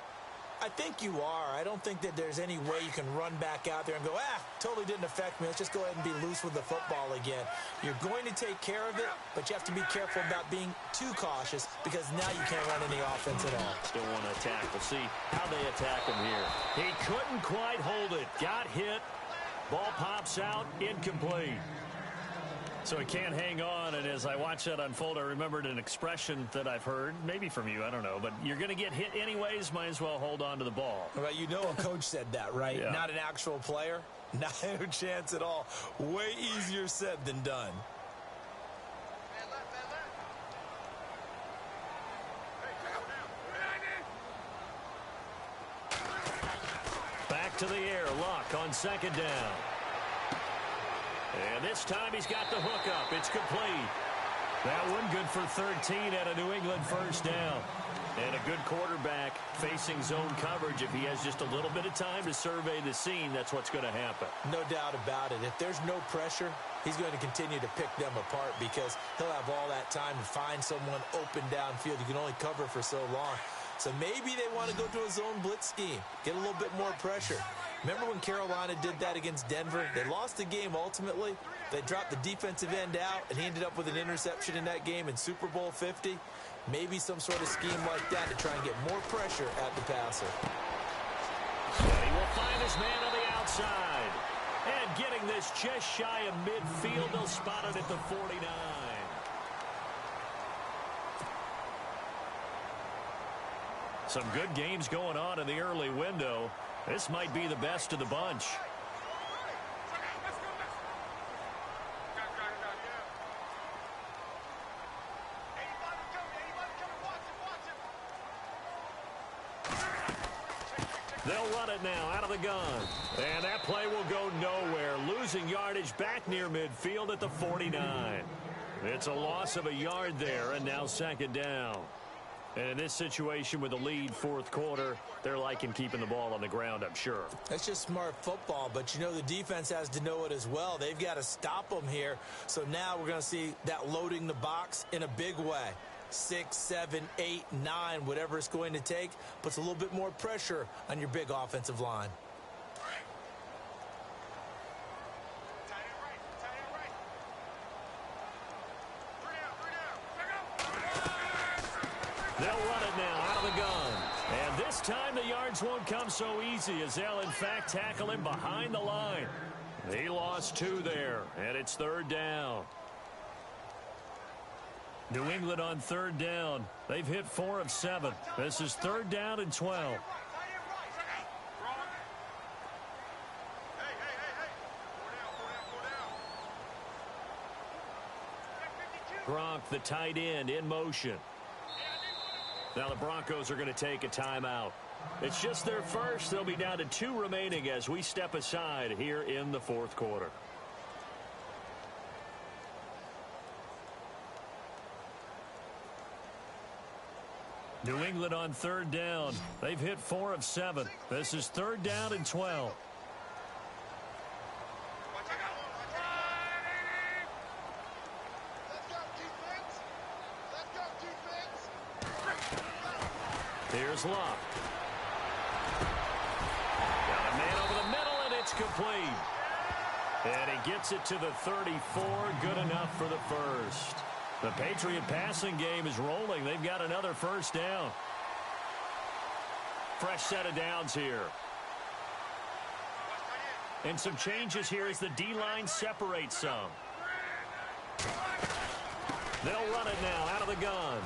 I think you are. I don't think that there's any way you can run back out there and go, totally didn't affect me. Let's just go ahead and be loose with the football again. You're going to take care of it, but you have to be careful about being too cautious because now you can't run any offense at all. Still want to attack. We'll see how they attack him here. He couldn't quite hold it. Got hit. Ball pops out, incomplete. So he can't hang on, and as I watched that unfold, I remembered an expression that I've heard, maybe from you, I don't know, but you're going to get hit anyways, might as well hold on to the ball. Well, you know a coach said that, right? Yeah. Not an actual player. Not a chance at all. Way easier said than done. Back to the air, Luck on second down. And this time he's got the hook up. It's complete. That one good for 13 at a New England first down. And a good quarterback facing zone coverage. If he has just a little bit of time to survey the scene, that's what's going to happen. No doubt about it. If there's no pressure, he's going to continue to pick them apart because he'll have all that time to find someone open downfield. You can only cover for so long. So maybe they want to go to a zone blitz scheme, get a little bit more pressure. Remember when Carolina did that against Denver? They lost the game ultimately. They dropped the defensive end out, and he ended up with an interception in that game in Super Bowl 50. Maybe some sort of scheme like that to try and get more pressure at the passer. And he will find his man on the outside. And getting this just shy of midfield, they'll spot it at the 49. Some good games going on in the early window. This might be the best of the bunch. They'll run it now out of the gun. And that play will go nowhere. Losing yardage back near midfield at the 49. It's a loss of a yard there, and now second down. And in this situation with the lead fourth quarter, they're liking keeping the ball on the ground, I'm sure. That's just smart football, but you know the defense has to know it as well. They've got to stop them here. So now we're going to see that loading the box in a big way. 6, 7, 8, 9, whatever it's going to take, puts a little bit more pressure on your big offensive line. They'll run it now out of the gun. And this time the yards won't come so easy as they'll, in fact, tackle him behind the line. He lost 2 there, and it's third down. New England on third down. They've hit 4 of 7. This is third down and 12. Gronk, the tight end, in motion. Now the Broncos are going to take a timeout. It's just their first. They'll be down to 2 remaining as we step aside here in the fourth quarter. New England on third down. They've hit 4 of 7. This is third down and 12. Here's Luck. Got a man over the middle, and it's complete. And he gets it to the 34. Good enough for the first. The Patriot passing game is rolling. They've got another first down. Fresh set of downs here. And some changes here as the D-line separates some. They'll run it now out of the gun.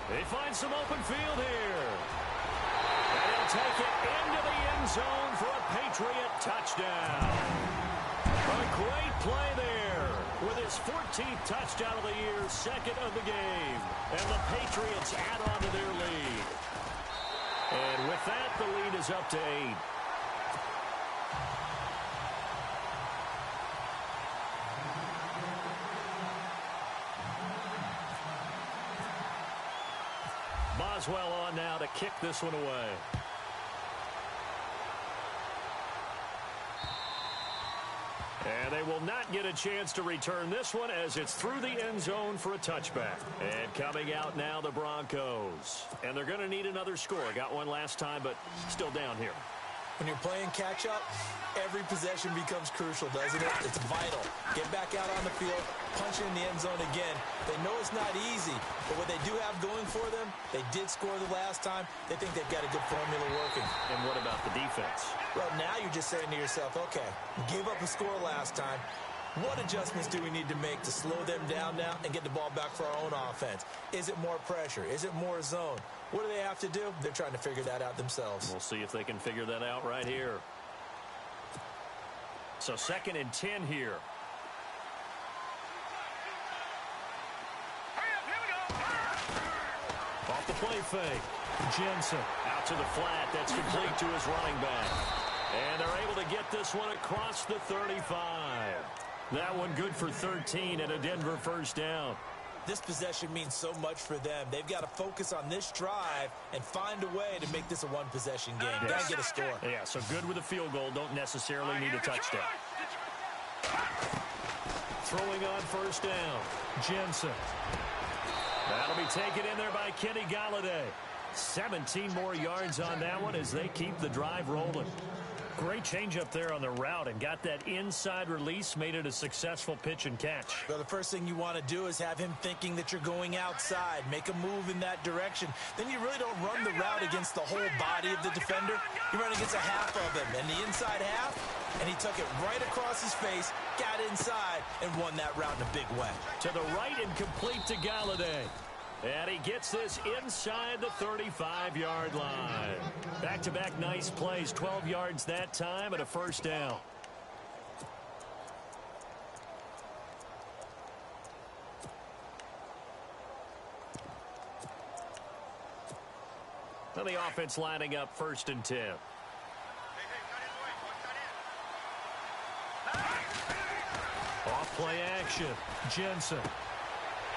They find some open field here. And he'll take it into the end zone for a Patriot touchdown. A great play there with his 14th touchdown of the year, second of the game. And the Patriots add on to their lead. And with that, the lead is up to 8. Boswell on now to kick this one away. And they will not get a chance to return this one as it's through the end zone for a touchback. And coming out now, the Broncos. And they're going to need another score. Got one last time, but still down here. When you're playing catch-up, every possession becomes crucial, doesn't it? It's vital. Get back out on the field, punching in the end zone again. They know it's not easy, but what they do have going for them, they did score the last time. They think they've got a good formula working. And what about the defense? Well, now you're just saying to yourself, okay, gave up a score last time. What adjustments do we need to make to slow them down now and get the ball back for our own offense? Is it more pressure? Is it more zone? What do they have to do? They're trying to figure that out themselves. We'll see if they can figure that out right here. So 2nd and 10 here. Off the play fake. Jensen out to the flat. That's complete to his running back. And they're able to get this one across the 35. That one good for 13 and a Denver first down. This possession means so much for them. They've got to focus on this drive and find a way to make this a one-possession game. Got to get a score. Yeah, so good with a field goal. Don't necessarily need a touchdown. Throwing on first down. Jensen. That'll be taken in there by Kenny Galladay. 17 more yards on that one as they keep the drive rolling. Great change up there on the route and got that inside release, made it a successful pitch and catch. Well, the first thing you want to do is have him thinking that you're going outside, make a move in that direction. Then you really don't run the route against the whole body of the defender. You run against a half of him, and the inside half, and he took it right across his face, got inside, and won that route in a big way. To the right and complete to Galladay. And he gets this inside the 35-yard line. Back-to-back nice plays, 12 yards that time and a first down. And the offense lining up 1st and 10. Off play action. Jensen.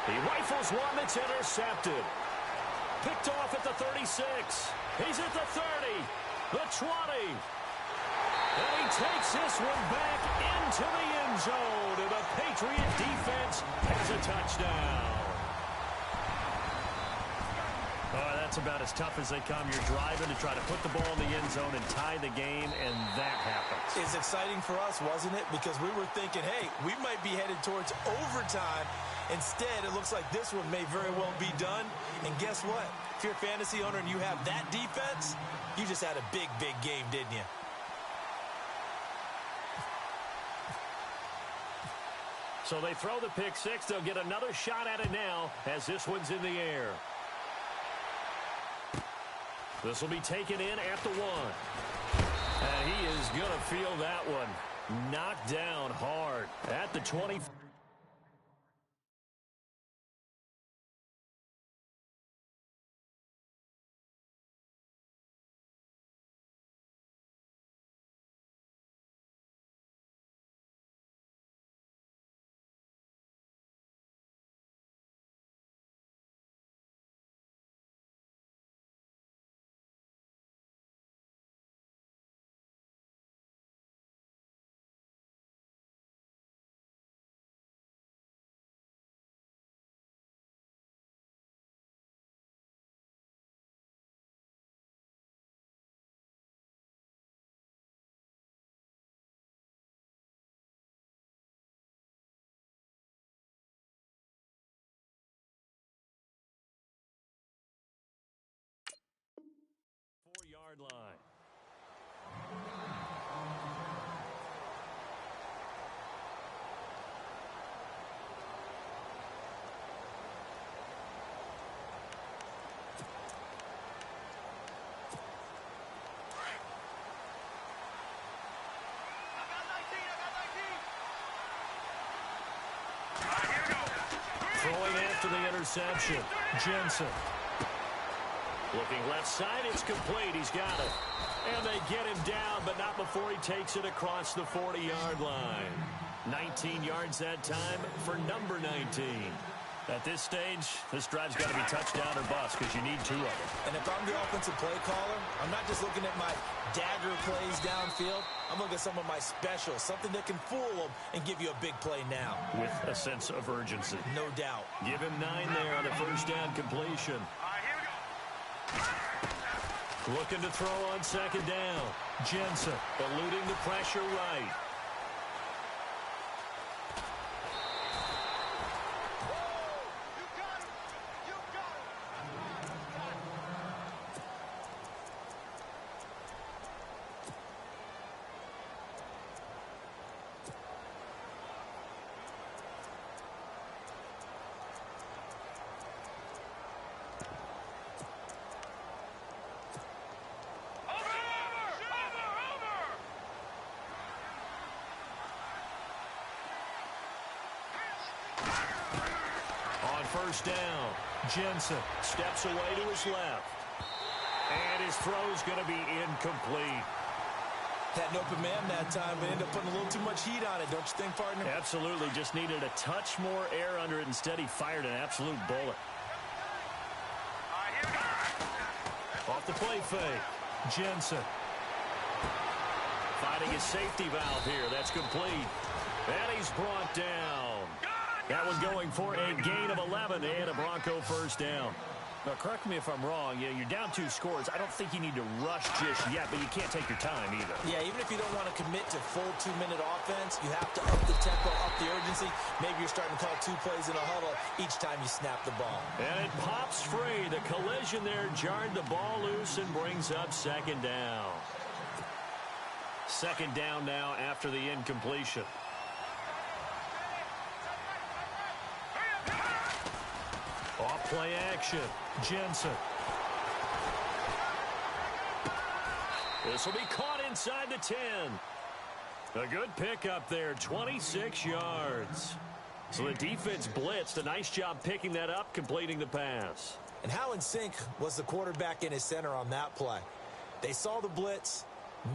He rifles one that's intercepted. Picked off at the 36. He's at the 30. The 20. And he takes this one back into the end zone. And the Patriot defense has a touchdown. Oh, that's about as tough as they come. You're driving to try to put the ball in the end zone and tie the game, and that happens. It's exciting for us, wasn't it? Because we were thinking, hey, we might be headed towards overtime. Instead, it looks like this one may very well be done. And guess what? If you're a fantasy owner and you have that defense, you just had a big, big game, didn't you? So they throw the pick six. They'll get another shot at it now as this one's in the air. This will be taken in at the 1. And he is going to feel that one knocked down hard at the 20. Line. Throwing after the interception, Jensen. Looking left side, it's complete. He's got it. And they get him down, but not before he takes it across the 40-yard line. 19 yards that time for number 19. At this stage, this drive's got to be touchdown or bust because you need 2 of them. And if I'm the offensive play caller, I'm not just looking at my dagger plays downfield. I'm looking at some of my specials, something that can fool them and give you a big play now. With a sense of urgency. No doubt. Give him 9 there on the first down completion. Looking to throw on second down. Jensen eluding the pressure right. first down. Jensen steps away to his left. And his throw's going to be incomplete. Had an open man that time, but ended up putting a little too much heat on it, don't you think, partner? Absolutely. Just needed a touch more air under it. Instead, he fired an absolute bullet. Off the play fake. Jensen. Finding his safety valve here. That's complete. And he's brought down. That one going for a gain of 11 and a Bronco first down. Now, correct me if I'm wrong. You're down 2 scores. I don't think you need to rush just yet, but you can't take your time either. Yeah, even if you don't want to commit to full 2-minute offense, you have to up the tempo, up the urgency. Maybe you're starting to call 2 plays in a huddle each time you snap the ball. And it pops free. The collision there jarred the ball loose and brings up second down. Second down now after the incompletion. Off play action. Jensen. This will be caught inside the 10. A good pickup there, 26 yards. So the defense blitzed. A nice job picking that up, completing the pass. And how in sync was the quarterback and his center on that play? They saw the blitz,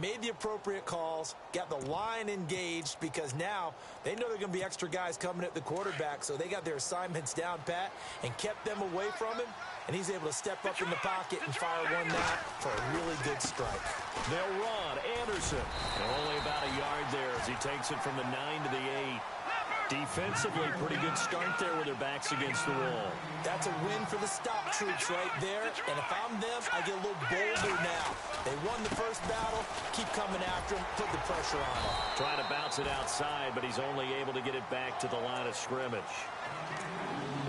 made the appropriate calls, got the line engaged, because now they know they're going to be extra guys coming at the quarterback, so they got their assignments down pat and kept them away from him, and he's able to step up in the pocket and fire one now for a really good strike. They'll run. Anderson. And only about a yard there as he takes it from the 9 to the 8. Defensively, pretty good start there with their backs against the wall. That's a win for the stop troops right there. And if I'm them, I get a little bolder now. They won the first battle. Keep coming after him. Put the pressure on him. Trying to bounce it outside, but he's only able to get it back to the line of scrimmage.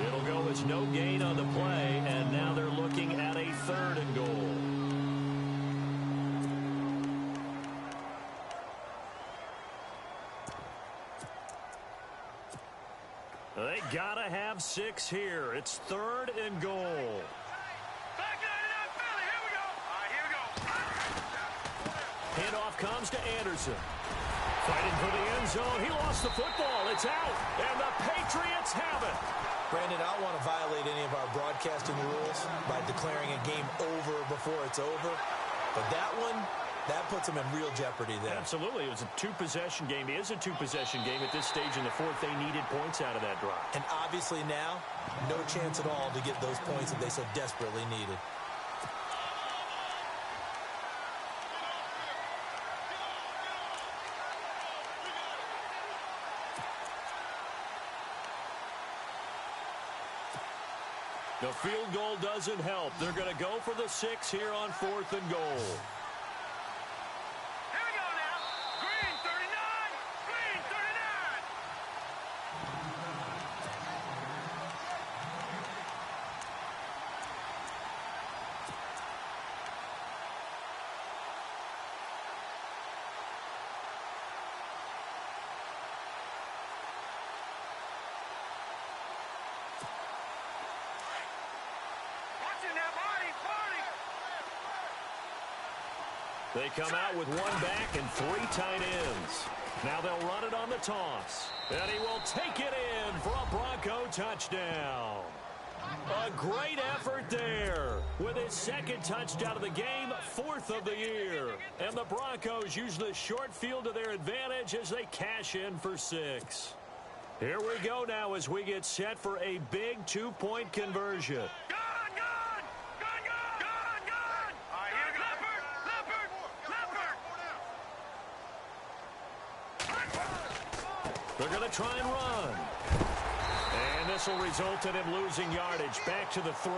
It'll go as no gain on the play, and now they're looking at a 3rd and goal. They gotta have 6 here. It's 3rd and goal. Back 99 Philly. Here we go. All right, here we go. Handoff comes to Anderson. Fighting for the end zone. He lost the football. It's out. And the Patriots have it. Brandon, I don't want to violate any of our broadcasting rules by declaring a game over before it's over. But that one, that puts them in real jeopardy there. Absolutely. It was a 2-possession game. It is a 2-possession game at this stage in the 4th. They needed points out of that drive. And obviously now, no chance at all to get those points that they so desperately needed. The field goal doesn't help. They're going to go for the 6 here on 4th and goal. Here we go now. Green 39. Green 39. Watching that body, party. They come out with 1 back and 3 tight ends. Now they'll run it on the toss. And he will take it in for a Bronco touchdown. A great effort there. With his 2nd touchdown of the game, 4th of the year. And the Broncos use the short field to their advantage as they cash in for 6. Here we go now as we get set for a big 2-point conversion. They're going to try and run. And this will result in him losing yardage back to the 3.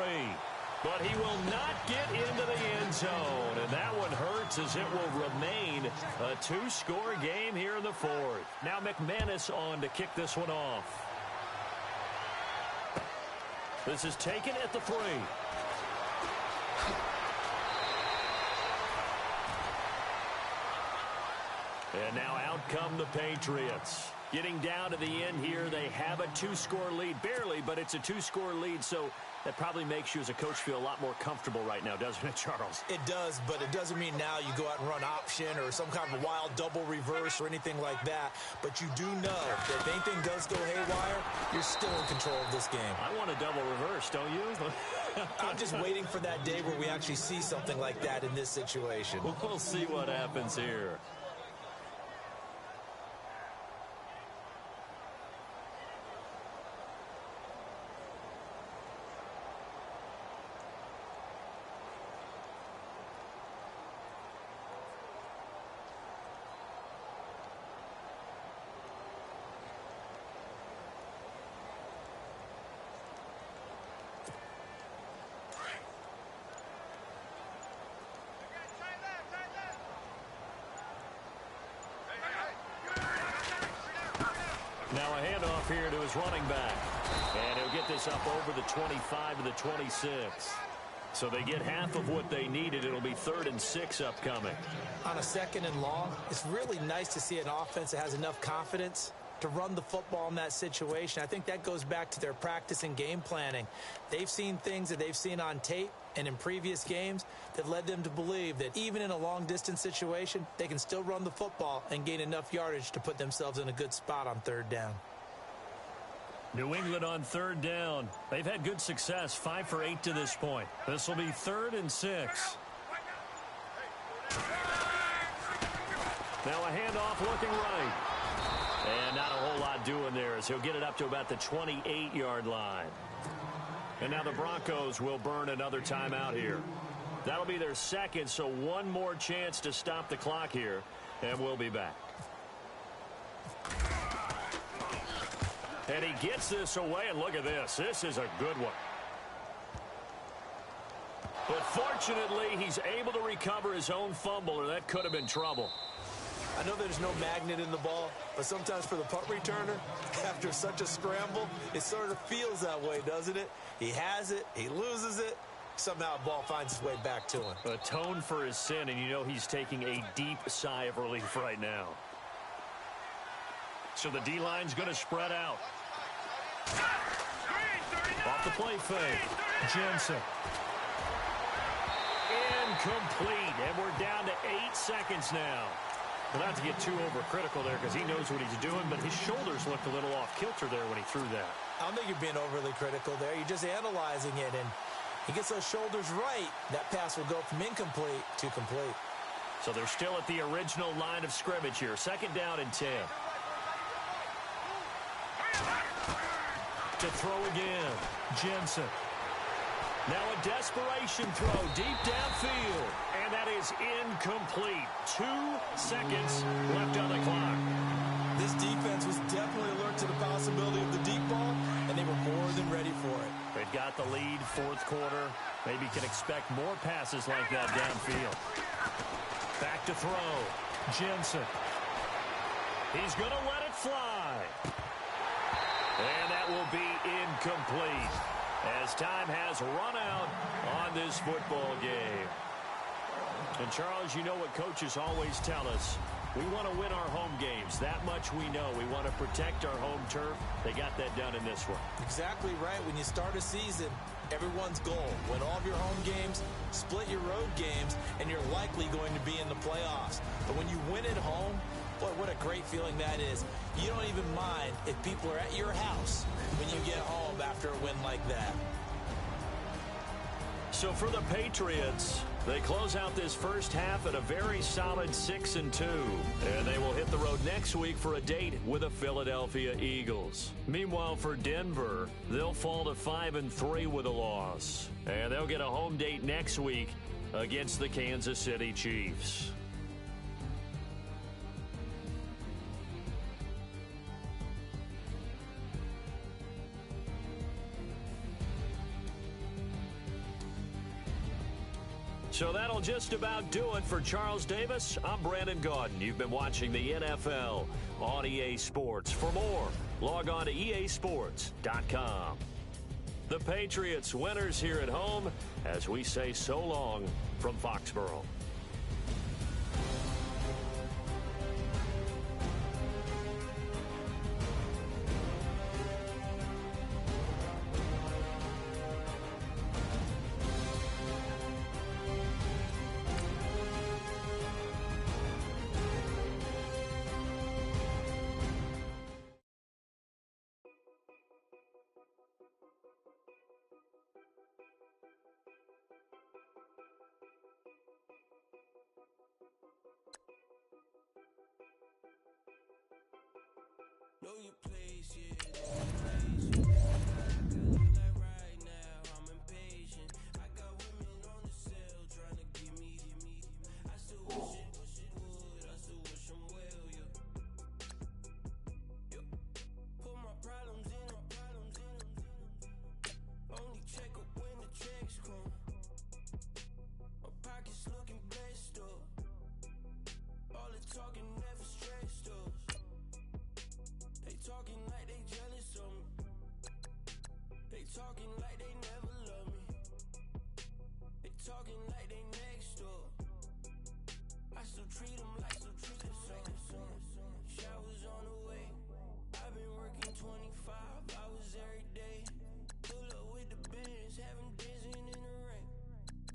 But he will not get into the end zone. And that one hurts as it will remain a 2-score game here in the 4th. Now McManus on to kick this one off. This is taken at the 3. And now out come the Patriots. Getting down to the end here, they have a 2-score lead. Barely, but it's a 2-score lead, so That probably makes you as a coach feel a lot more comfortable right now, doesn't it, Charles? It does, but it doesn't mean now you go out and run option or some kind of a wild double reverse or anything like that. But you do know that if anything does go haywire, you're still in control of this game. I want a double reverse, don't you? I'm just waiting for that day where we actually see something like that in this situation. We'll see what happens here. Now a handoff here to his running back. And he'll get this up over the 25 to the 26. So they get half of what they needed. It'll be 3rd and 6 upcoming. On a 2nd and long, it's really nice to see an offense that has enough confidence to run the football in that situation. I think that goes back to their practice and game planning. They've seen things that they've seen on tape and in previous games that led them to believe that even in a long-distance situation, they can still run the football and gain enough yardage to put themselves in a good spot on 3rd down. New England on 3rd down. They've had good success, 5 for 8 to this point. This will be 3rd and 6. Now a handoff looking right. And not a whole lot doing there as he'll get it up to about the 28-yard line. And now the Broncos will burn another timeout here. That'll be their 2nd, so one more chance to stop the clock here, and we'll be back. And he gets this away, and look at this. This is a good one. But fortunately, he's able to recover his own fumble, or that could have been trouble. I know there's no magnet in the ball, but sometimes for the punt returner, after such a scramble, it sort of feels that way, doesn't it? He has it, he loses it, somehow the ball finds its way back to him. Atone for his sin, and you know he's taking a deep sigh of relief right now. So the D-line's going to spread out. Off the play fake. Jensen. Incomplete, and we're down to 8 seconds now. Well, not to get too overcritical there because he knows what he's doing, but his shoulders looked a little off kilter there when he threw that. I don't think you're being overly critical there. You're just analyzing it, and he gets those shoulders right. That pass will go from incomplete to complete. So they're still at the original line of scrimmage here. 2nd down and 10. To throw again. Jensen. Now a desperation throw deep downfield. And that is incomplete. 2 seconds left on the clock. This defense was definitely alert to the possibility of the deep ball, and they were more than ready for it. They've got the lead, 4th quarter. Maybe can expect more passes like that downfield. Back to throw. Jensen. He's going to let it fly. And that will be incomplete as time has run out on this football game. And, Charles, you know what coaches always tell us. We want to win our home games. That much we know. We want to protect our home turf. They got that done in this one. Exactly right. When you start a season, everyone's goal, win all of your home games, split your road games, and you're likely going to be in the playoffs. But when you win at home, boy, what a great feeling that is. You don't even mind if people are at your house when you get home after a win like that. So for the Patriots, they close out this first half at a very solid 6-2. And they will hit the road next week for a date with the Philadelphia Eagles. Meanwhile, for Denver, they'll fall to 5-3 with a loss. And they'll get a home date next week against the Kansas City Chiefs. So that'll just about do it for Charles Davis. I'm Brandon Gaudin. You've been watching the NFL on EA Sports. For more, log on to easports.com. The Patriots winners here at home as we say so long from Foxborough. place, yeah, know your place, yeah. I got like right now, I'm impatient. I got women on the cell trying to give me. I still wish it would, I still wish them well, yeah. Put my problems in them. Only check up when the checks come. My pockets looking blessed up. All the talking never stressed us. They talking like they jealous of me. They talking like they never love me. They talking like they next door. I still treat them like some. Showers on the way. I've been working 25 hours every day. Pull up with the bands, have them dancing in the rain.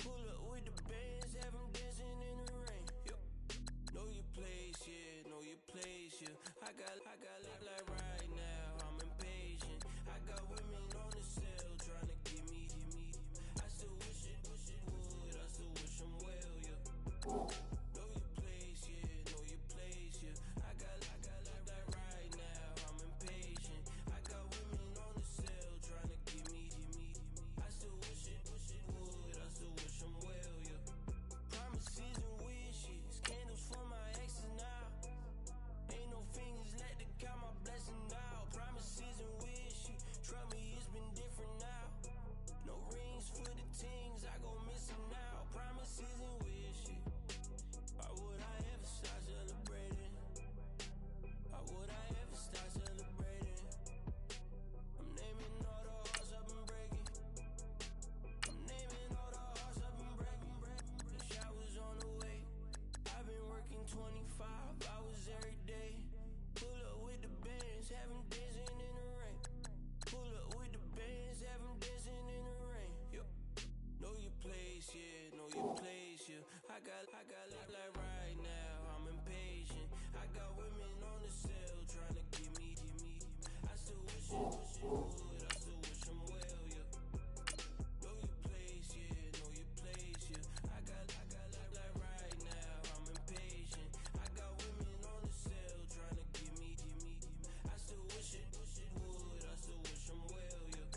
Pull up with the bands, have them dancing in the rain. Yo. Know your place, yeah, know your place, yeah. I got like right now, I'm impatient. I got women on the cell trying to give me. I still wish it would, I still wish them well, yeah. Know your place, yeah, know your place, yeah. I got like right now, I'm impatient. I got women on the cell trying to give me. I still wish it would, I still wish them well, yeah. Promises and wishes, candles for my exes now. Ain't no fingers let to count my blessing now. Promises and wishes, trust me, it's been different now. No rings for the things I go missing now. Promises and wishes. Why would I ever start celebrating? Why would I ever start celebrating? I'm naming all the hearts I've been breaking. I'm naming all the hearts I've been breaking. The showers on the way. I've been working 25 hours every day. Pull up with the bands, have them dancing in the rain. Pull up with the bands, have them dancing in the rain. Yo. Know your place, yeah, know your place, yeah. I got like right now, I'm impatient. I got women on the cell trying to give me. I still wish it would, I still wish them well, yeah. Know your place, yeah, know your place, yeah. I got like right now, I'm impatient. I got women on the cell trying to give me. I still wish it would, I still wish them well, yeah.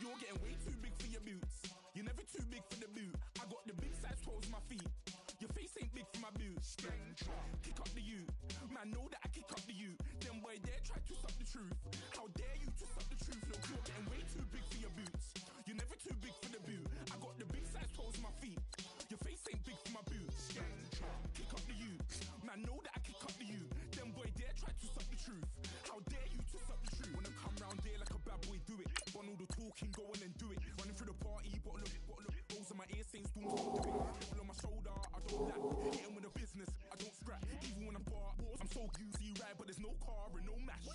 You're getting way too big for your boots. You're never too big for the boot. I got the big size toes on my feet. Your face ain't big for my boots. Kick up the you. Man, know that I kick up the you. Them boy there try to stop the truth. How dare you to stop the truth? Look, you're getting way too big for your boots. You're never too big for the boot. I got the big size toes on my feet. Your face ain't big for my boots. Kick up the you. Man, know that I kick up the you. Them boy there try to stop the truth. How dare you to stop the truth? Wanna come round there like a bad boy, do it. Want all the talking, go on and do it. Running through the party, bottle of rolls on my ear saying don't do it. Devil on my shoulder, I don't lack. Hitting with a business, I don't scrap. Even when I'm bar, I'm so easy ride, but there's no car and no match.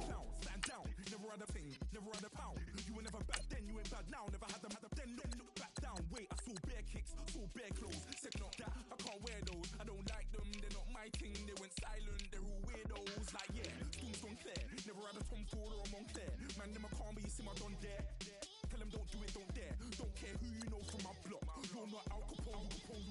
Now, stand down, never had a thing, never had a pound. You were never bad then, you ain't bad now. Never had them, then look back down. Wait, I saw bare kicks, saw bare clothes. Said not that, I can't wear those. I don't like them, they're not my thing. They went silent, they're all weirdos. Like yeah, Storm's gone clear. Never had a Tom Ford or a Moncler. Man, them I can't be, you see my don dare. Tell them don't do it, don't dare. Don't care who you know from my block. You're not Al Capone,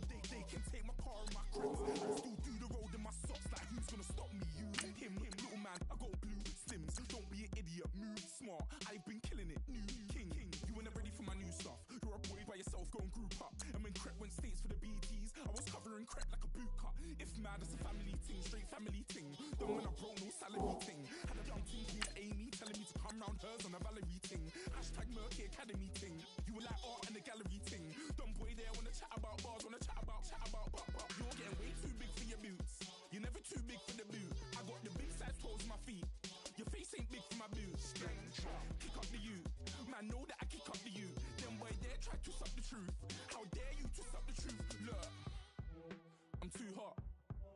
they can take my car and my cribs. I still do the road in my socks. Like who's gonna stop me? You, him, little man. I got blue slims. Don't be an idiot, move smart. I've been killing it, new king. You weren't ready for my new stuff. You're a boy by yourself, go and group up. And when Crep went states for the BTs, I was covering Crep like a boot cut. If mad, it's a family thing, straight family thing. Don't when I broke no salary thing. Had a young team called Amy telling me to come round hers on a Valerie thing. Hashtag Murky Academy thing. You were like art and the gallery thing. Dumb boy there wanna chat about bars, wanna chat about. You're getting way too big for your boots. You're never too big for the boot. I got the big size toes on my feet. Your face ain't big for my boots. Kick up the you. Man, know that I kick up the you. Them boy there try to twist up the truth. How dare you twist up the truth? Look, I'm too hot.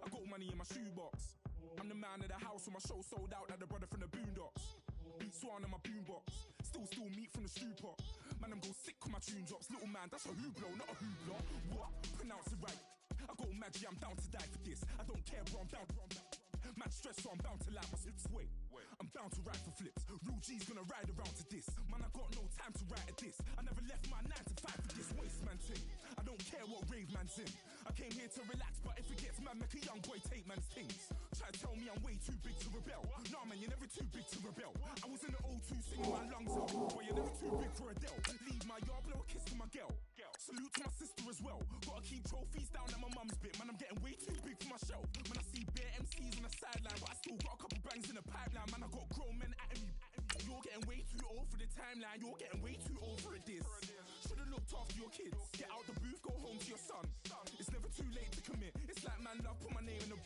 I got money in my shoebox. I'm the man of the house with my show sold out like the brother from the Boondocks. Beat Swan on my boombox. Still meat from the stew pot. Man, I'm go sick when my tune drops. Little man, that's a hooplo, not a hoopla. What? Pronounce it right. I got magic, I'm down to die for this. I don't care, bro, I'm down. Man stress, so I'm bound to lie my slips. Wait, I'm bound to ride for flips. Real G's gonna ride around to this. Man, I got no time to write at this. I never left my 9 to 5 for this waste man thing. I don't care what rave man's in. I came here to relax, but if it gets mad, make a young boy take man's things. Try to tell me I'm way too big to rebel. Nah, man, you're never too big to rebel. I was in the O2 singing my lungs out, but you're never too big for Adele. Leave my yard, blow a kiss to my girl. Salute to my sister as well. Gotta keep trophies down at my mum's bit. Man, I'm getting way too big for my shelf. Man, I see bare MCs on the sideline, but I still got a couple bangs in the pipeline. Man, I got grown men at me. You're getting way too old for the timeline. You're getting way too old for a diss. Should've looked after your kids. Get out the booth, go home to your son. It's never too late to commit. It's like man love, put my name in a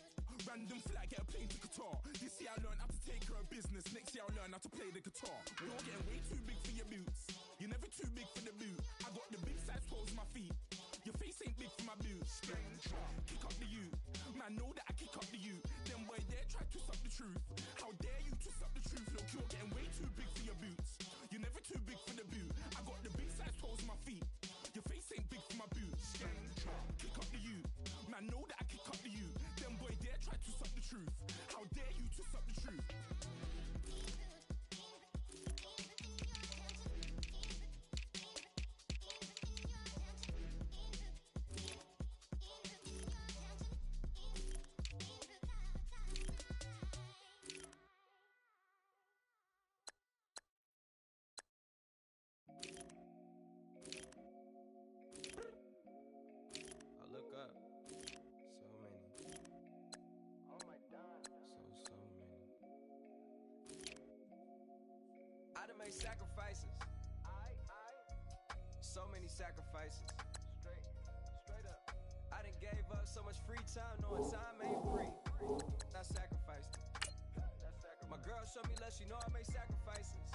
random flat, get a plane to Qatar. This year I learned how to take care of business. Next year I'll learn how to play the guitar. You're getting way too big for your boots. You're never too big for the boot. I got the big size toes on my feet. Your face ain't big for my boots. Kick up the you. Man, know that I kick up the you. Them boy there try to twist up the truth. How dare you twist up the truth? Look, you're getting way too big for your boots. You're never too big for the boot. I got the big size toes on my feet. Your face ain't big for my boots. Kick up the you. Man, know that I kick up the you. Them boy there try to twist up the truth. How dare you twist up the truth? I look up. So many. Oh my God. So many. I done made sacrifices. So many sacrifices. Straight up. I done gave up so much free time, knowing time ain't free. I sacrificed it. My girl showed me love, she know I make sacrifices.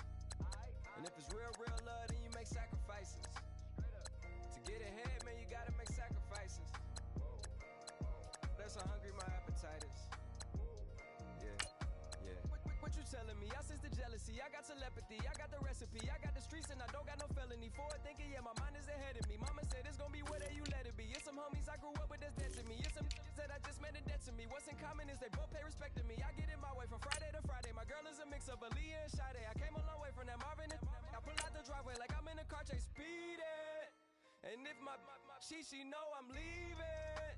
And if it's real love, then you make sacrifices. To get ahead, man, you gotta make sacrifices. That's how hungry my appetite is. Yeah. What you telling me? I sense the jealousy, I got telepathy, I got the recipe, I got the streets and I don't got no felony. Forward thinking, yeah, my mind is ahead of me. Mama said it's gonna be whatever you let it be. It's some homies I grew up with that's dead to me. It's some that I just met in debt to me. What's in common is they both pay respect to me. I get it my way from Friday to Friday. My girl is a mix of Aaliyah and Sade. I came a long way from that Marvin and I pull out the driveway like I'm in a car chase speeding. And if my she know I'm leaving.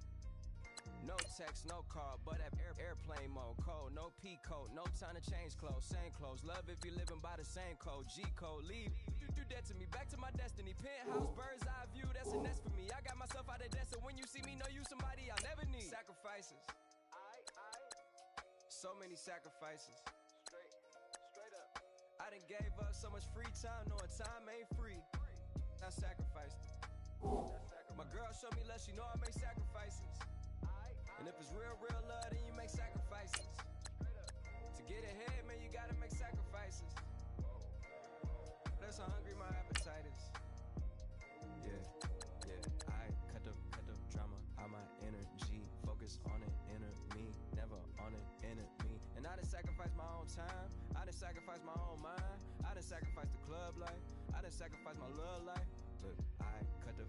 No text, no call, but at airplane mode. Cold, no P code, no time to change clothes. Same clothes, love if you're living by the same code. G code, leave. You do that to me, back to my destiny. Penthouse, bird's eye view, that's a nest for me. I got myself out of debt, so when you see me, know you somebody I'll never need. Sacrifices. So many sacrifices. Straight up. I done gave up so much free time, knowing time ain't free. I sacrificed it. My girl showed me love, she know I make sacrifices. And if it's real love, then you make sacrifices. To get ahead, man, you gotta make sacrifices. That's how hungry my appetite is. Yeah. I cut the drama out my energy. Focus on an inner me, never on an enemy. And I done sacrificed my own time. I done sacrificed my own mind. I done sacrificed the club life. I done sacrificed my love life. Look, I cut the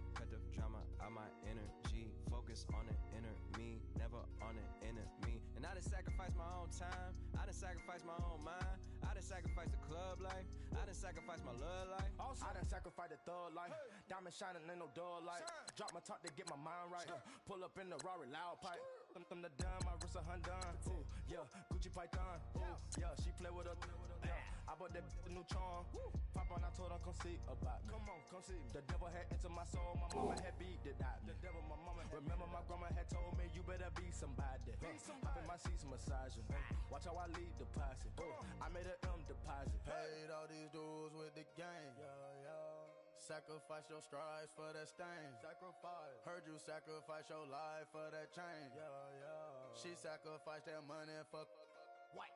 drama out my energy. Focus on an inner me, never on an enemy. And I done sacrificed my own time. I done sacrificed my own mind. I done sacrificed the club life. I done sacrificed my love life. I done sacrificed the thug life. Diamond shining, ain't no dull light. Drop my top to get my mind right. Pull up in the Rari loud pipe. Them the dime, my wrist a Hyundai. Ooh, yeah, Gucci Python. Ooh, yeah, she play with her. Yeah, I bought that new charm. Pop on, I told her come see about me. Come on, come see me. The devil had into my soul. My mama had beat it out. The devil, my mama. Remember my grandma had told me you better be somebody. Hop in my seats, massaging. Watch how I lead the posse. I made a M deposit. Paid all these dues with the game. Sacrifice your strides for that stain. Sacrifice. Heard you sacrifice your life for that change. She sacrificed that money for White.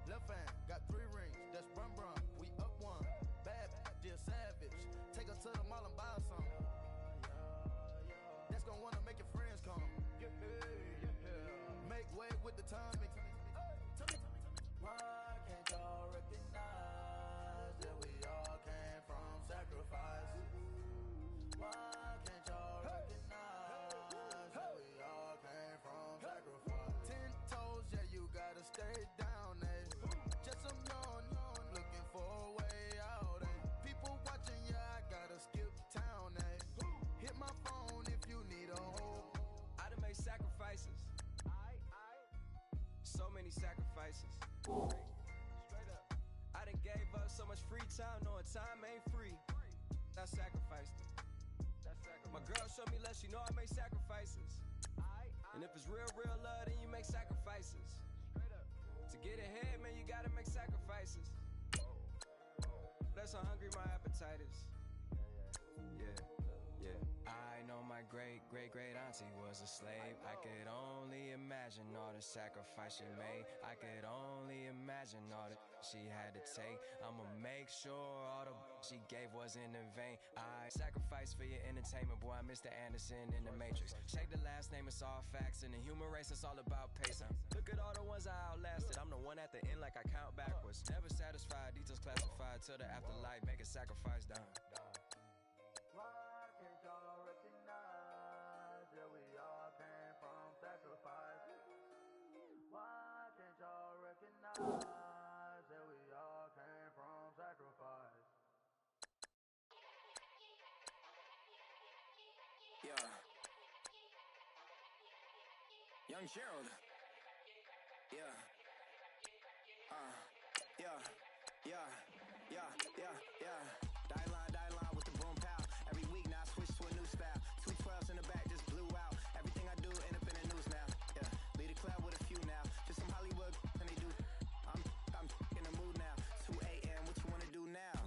left hand. Got 3 rings, that's brum brum. We up one. Bad, dear savage. Take her to the mall Straight up. I done gave up so much free time, knowing time ain't free. I sacrificed it. My girl showed me love, she know I make sacrifices. And if it's real, real love, then you make sacrifices. To get ahead, man, you gotta make sacrifices. That's how hungry my appetite is. Yeah. I know my great auntie was a slave. I could only imagine all the sacrifice she made. I could only imagine all that she had to take. I'ma make sure all the she gave wasn't in vain. I sacrificed for your entertainment, boy. I'm Mr. Anderson in the Matrix. Check the last name, it's all facts. In the human race, it's all about pacing. Look at all the ones I outlasted. I'm the one at the end, like I count backwards. Never satisfied, details classified till the afterlife. Make a sacrifice down. Why can't y'all recognize that we all came from sacrifice? Why can't y'all recognize that we all came from sacrifice? Yeah. Young Gerald. Yeah. Die line with the boom pow. Every week now I switch to a new style. 212s in the back just blew out. Everything I do end up in the news now. Yeah. Lead a club with a few now. Just some Hollywood and they do. I'm in the mood now. 2 a.m. What you wanna do now?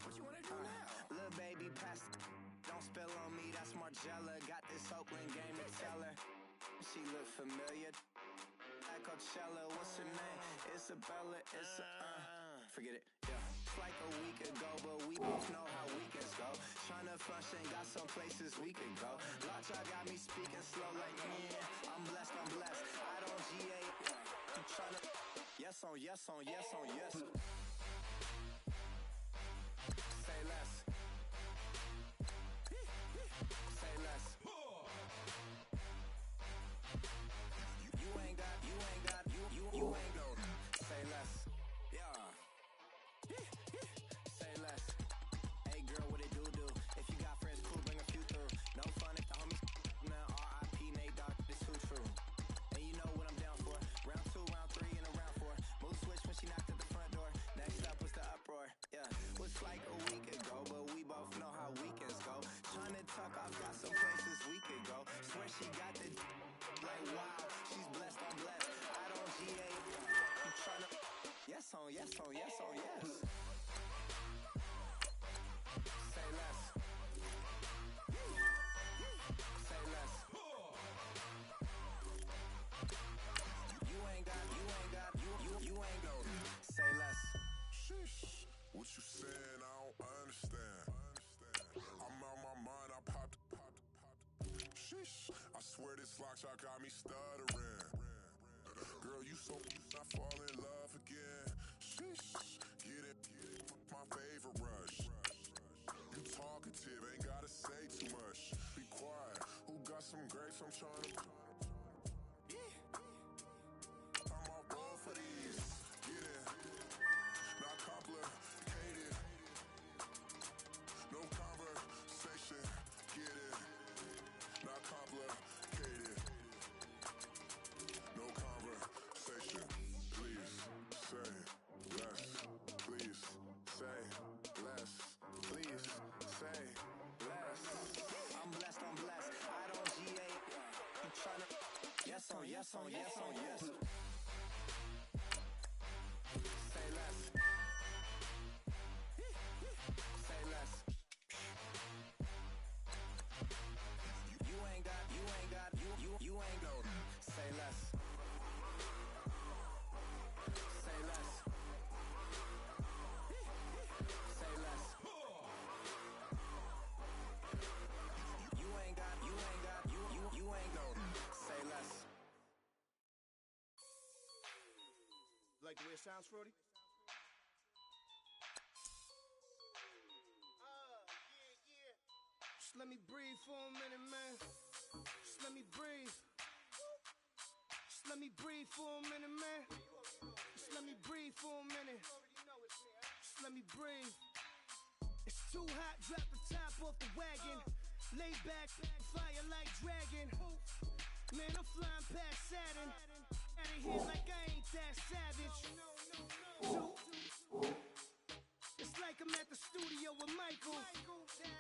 What you wanna do now? Little baby pass. Don't spill on me. That's Margella. Got this Oakland game to tell her. She look familiar. Like Coachella. What's her name? Isabella. Forget it. Yeah. It's like a week ago, but we both know how weekends go. Tryna function, got some places we could go. Lot y'all got me speaking slow like, yeah, I'm blessed. I don't GA. I'm tryna. Yes on yes. Say less. Say less. You ain't got. Say less. Yeah. Say less. Hey girl, what it do? If you got friends, cool, bring a few through. No fun if the homies now R.I.P. Nate Dogg, this too true. And you know what I'm down for. Round 2, round 3, and a round 4. Mood switch when she knocked at the front door. Next up was the uproar. Yeah, was like a week ago, but we both know how weekends go. Tryna tuck off, got some places we could go. Swear she got the like wow, she's blessed. I don't GA. I'm tryna. Yes on yes. Say less. Say less. You ain't got. Say less. Sheesh. What you saying? I don't understand. I'm out my mind. I popped. Sheesh. I swear this lock shot got me stuttering. Girl, you so I fall in love again. Sheesh. Get it. My favorite rush. You talkative, ain't gotta say too much. Be quiet. Who got some grapes? I'm tryna. I'm off ball for these. Get in. Not complicated. No conversation. Get in. Not complicated. No conversation. Please say less. Please say less. Please say less. I'm blessed. I don't GA. I'm tryna. Yes on yes. Say less. Say less. You ain't got. You ain't got. Say less. Say less. Say less. You ain't got. You ain't got. Say less. Like the way it sounds, Frody? Just let me breathe for a minute, man. Just let me breathe. Just let me breathe for a minute, man. Just let me breathe for a minute. Just let me breathe. It's too hot, drop the top off the wagon. Lay back, fire like dragon. Man, I'm flying past Saturn. out of here like I ain't that savage. Two. It's like I'm at the studio with Michael.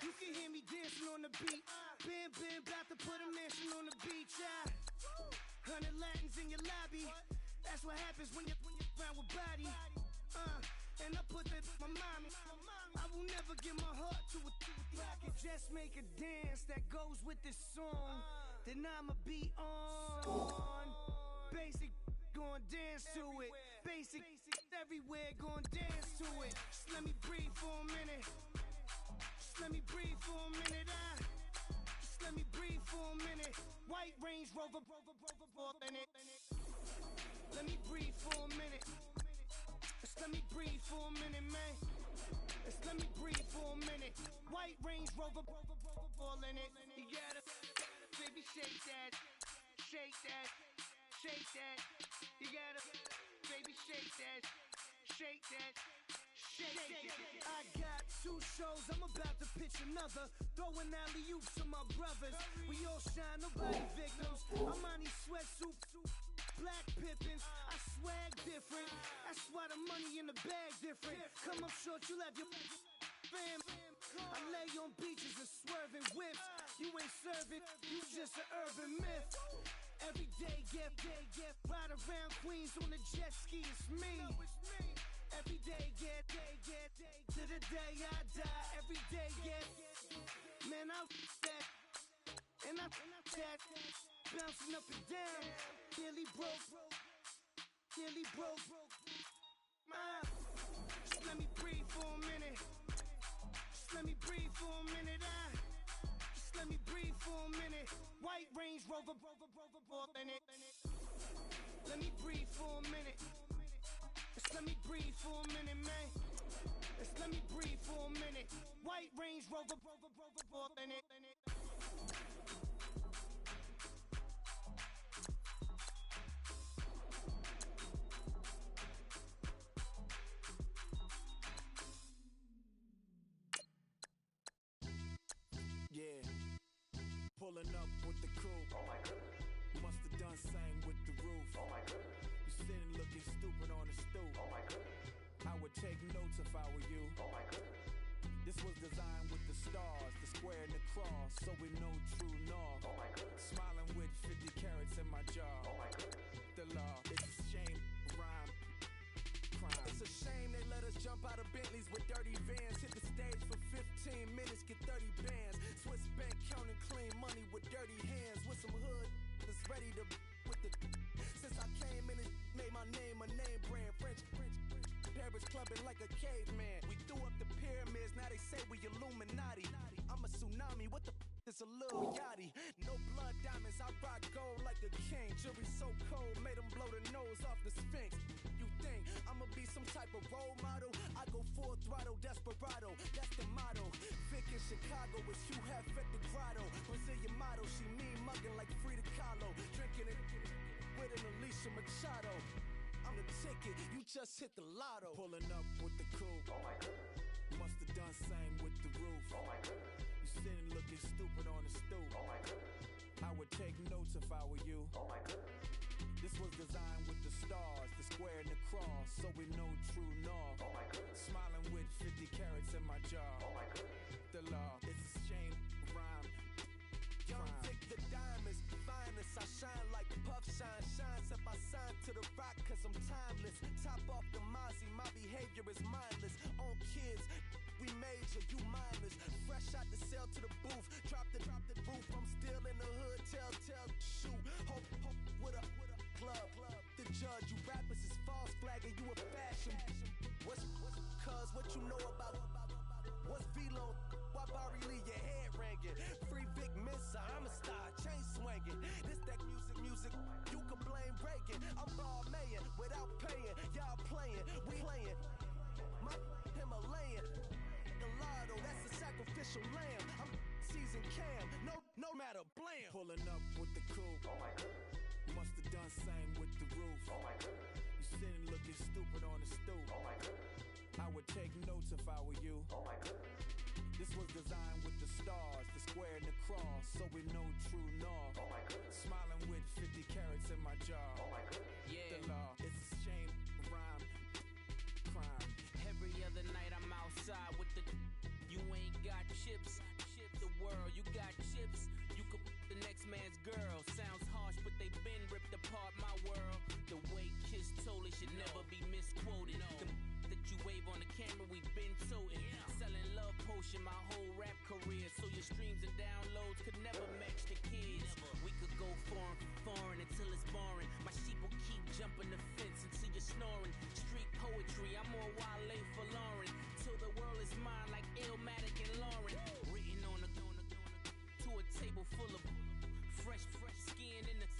You can hear me dancing on the beat. Bam, bam, about to put a mansion on the beach. 100 Latins in your lobby. That's what happens when you're around with body. And I put that in my mommy. I will never give my heart to a I can just make a dance that goes with this song. Then I'ma be on. Basic, gon' dance to it. Basic, everywhere, gon' dance to it. Just let me breathe for a minute. Just let me breathe for a minute. Just let me breathe for a minute. White Range Rover, in it. Let me breathe for a minute. Just let me breathe for a minute, man. Just let me breathe for a minute. White Range Rover, all in it. You gotta, baby, shake that, shake that, shake that. You gotta, baby, shake that, shake that, shake that. I got 2 shows, I'm about to pitch another. Throwing alley-oops to my brothers. We all shine, nobody victims. I'm on these sweatsuits. Black Pippins, I swag different. That's why the money in the bag different. Come up short, you have your fam. I lay on beaches and swerving whips. You ain't serving, you just an urban myth. Every day, get ride around Queens on a jet ski, it's me. Every day, get to the day I die. Every day, get man, I that and I that bouncing up and down. Nearly broke. Just let me breathe for a minute. Just let me breathe for a minute. Just let me breathe for a minute. White Range Rover, in it. Let me breathe for a minute. Just let me breathe for a minute, man. Just let me breathe for a minute. White Range Rover, in it. Yeah, pulling up with the coupe. Oh my goodness. Must have done same with the roof. Oh my goodness. You sitting looking stupid on the stoop. Oh my goodness. I would take notes if I were you. Oh my goodness. This was designed with the stars, the square and the cross, so we know true north. Oh my goodness. Smiling with 50 carats in my jaw. Oh my goodness. The law, it's a shame, rhyme. Crime. It's a shame they let us jump out of Bentleys with dirty vans. Hit the stage for 15 minutes, get 30 bands. Swiss bank counting clean money with dirty hands. With some hood that's ready to with the. Since I came in, it made my name a name brand. French Paris clubbing like a caveman. We threw up the pyramids, now they say we Illuminati. I'm a tsunami, what the is a little yachty. No blood diamonds, I rock gold like a king. Jury so cold, made them blow the nose off the Sphinx. You think I'ma be some type of role model? I go full throttle, desperado, that's the motto. Vic in Chicago, it's you have at the grotto. Brazilian model, she mean mugging like Frida Kahlo. Drinking it with an Alicia Machado. I'm the ticket, you just hit the lotto. Pulling up with the coupe. Oh my goodness. Must have done same with the roof. Oh my goodness. You sitting looking stupid on the stoop. Oh my goodness. I would take notes if I were you. Oh my goodness. This was designed with the stars, the square and the cross, so we know true north. Oh my goodness. Smiling with 50 carats in my jaw. Oh my goodness. The law, it's a shame, rhyme. Young Vic the diamonds, finest. I shine like puff shine, shines if I sign to the rock, cause I'm timeless. Top off the Mozzie, my behavior is mindless. On kids, we major, you mindless. Fresh out the cell to the booth, drop the roof. I'm still in the hood, tell, shoot. Hope with a club. The judge, you rappers is false flagging, you a fashion. What's cuz, what you know about? What's Velo? Why Barry Lee, your head ringing? Free Vic Mensa, I'm a star, chain swinging. This that music, you can blame Reagan. I'm ball mayin' without paying. Y'all playing, we playing. My Himalayan, Gallardo, that's a sacrificial lamb. I'm seasoned cam, no matter, blam. Pulling up with the coupe. Oh my goodness. Must have done same with the roof. Oh my goodness. You sitting looking stupid on the stoop. Oh my goodness. I would take notes if I were you. Oh my goodness. This was designed with the stars, the square and the cross, so we know true north. Oh my goodness. Smiling with 50 carats in my jaw. Oh my goodness. Yeah. The law, it's a shame, rhyme, crime. Every other night I'm outside with the. You ain't got chips. The world, you got chips. You could the next man's girl. Sounds harsh, but they been ripped apart my world. The way Kiss told it should never be misquoted. The that you wave on the camera, we been toting. Selling love potion my whole rap career, so your streams and downloads could never match the kids. We could go foreign until it's boring. My sheep will keep jumping the fence until you're snoring. Street poetry, I'm more Wale for Lauren. Till the world is mine like Illmatic and Lauren. Written on a to a table full of fresh skin in the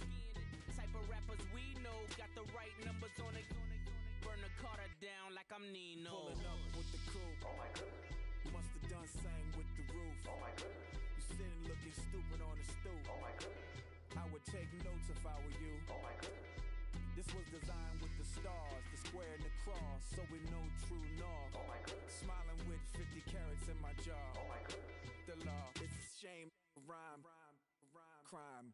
type of rappers we know. Got the right numbers on it. Burn the Carter down like I'm Nino. Pulling up with the coupe. Oh my goodness. Must have done same with the roof. Oh my goodness. You sitting looking stupid on the stoop. Oh my goodness. I would take notes if I were you. Oh my goodness. This was designed with the stars, the square and the cross, so we know true north. Oh my goodness. Smiling with 50 carats in my jaw. Oh my goodness. The law, it's a shame, rhyme, crime.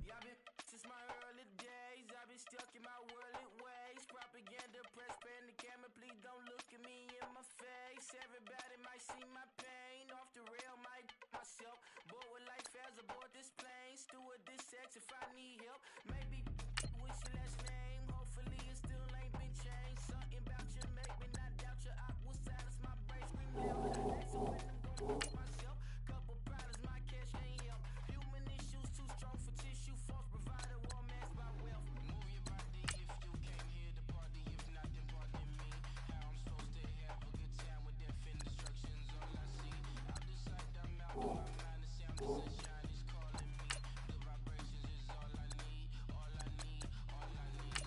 Yeah, I've been since my early days. I've been stuck in my worldly ways. Propaganda, press, pen, the camera. Please don't look at me in my face. Everybody might see my pain. Off the rail, might myself. Bored with life as aboard this plane. Steward this sex if I need help. Maybe what's your last name? Hopefully it still ain't been changed. Something about you make me not doubt your aqua silence. My brain scream louder. That's when I'm gonna myself. Couple problems, my cash ain't help. Human issues too strong for tissue. False provider, war masked by wealth. Move your body if you came here to party. If not, then pardon me. How I'm supposed to have a good time with death and instructions. All I see, out the sight, I'm out of my mind. The sound of sunshine is calling me. The vibrations is all I need. All I need, all I need.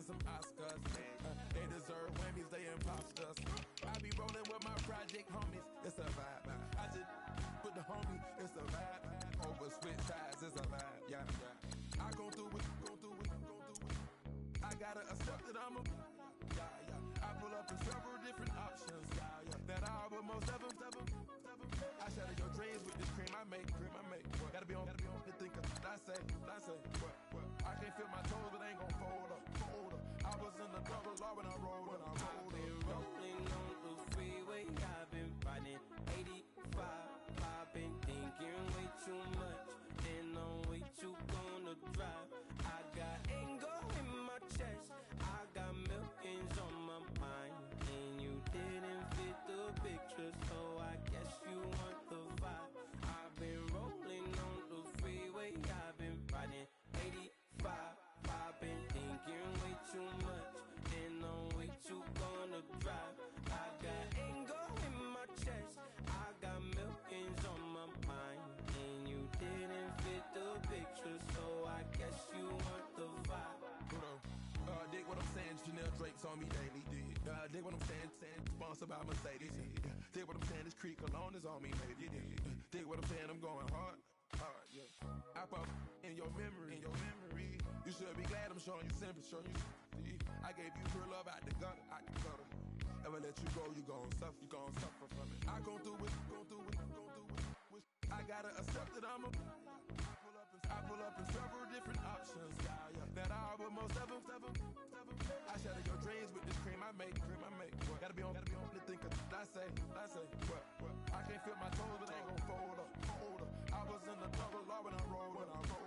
and some Oscars. They deserve Whammies, they imposters. I be rolling with my project homies, it's a vibe. I just with the homie, it's a vibe. Over switch sides, it's a vibe. Yeah. I gon' do it. I gotta accept that I'm a. I pull up in several different options. That I will most ever. I shatter your dreams with this cream I make. Gotta be on the thinker. I say. What? I can't feel my toes, but ain't gon' fold up. I was in the double law when I rolled. I've been rolling on the freeway. I've been riding 85. I've been thinking way too much, and I'm way too gonna drive. I got anger in my chest. I got millions on my mind, and you didn't fit the picture, so I guess you want the vibe. I've been rolling on the freeway. I've been riding 85. I've been thinking way too much, and I'm way too gonna drive. I got anger in my chest. I got millions on my mind, and you didn't fit the picture, so I guess you want the vibe. Dig what I'm saying, Chanel Drake's on me daily. Dig what I'm saying, sponsored by Mercedes. Dig what I'm saying, this Creek Cologne is on me, baby. Dig what I'm saying, I'm going hard, yeah. I pop in your memory. You should be glad I'm showing you sympathy. I gave you real love out the gutter. Ever let you go, you gon' suffer from it. I gon' do it. I gotta accept that I'm a. I pull up in several different options. That I will most ever. I shatter your dreams with this cream I make. Gotta be on the thinker. I say. What? I can't feel my toes, but they ain't gon' fold up. I was in the double law when I rolled.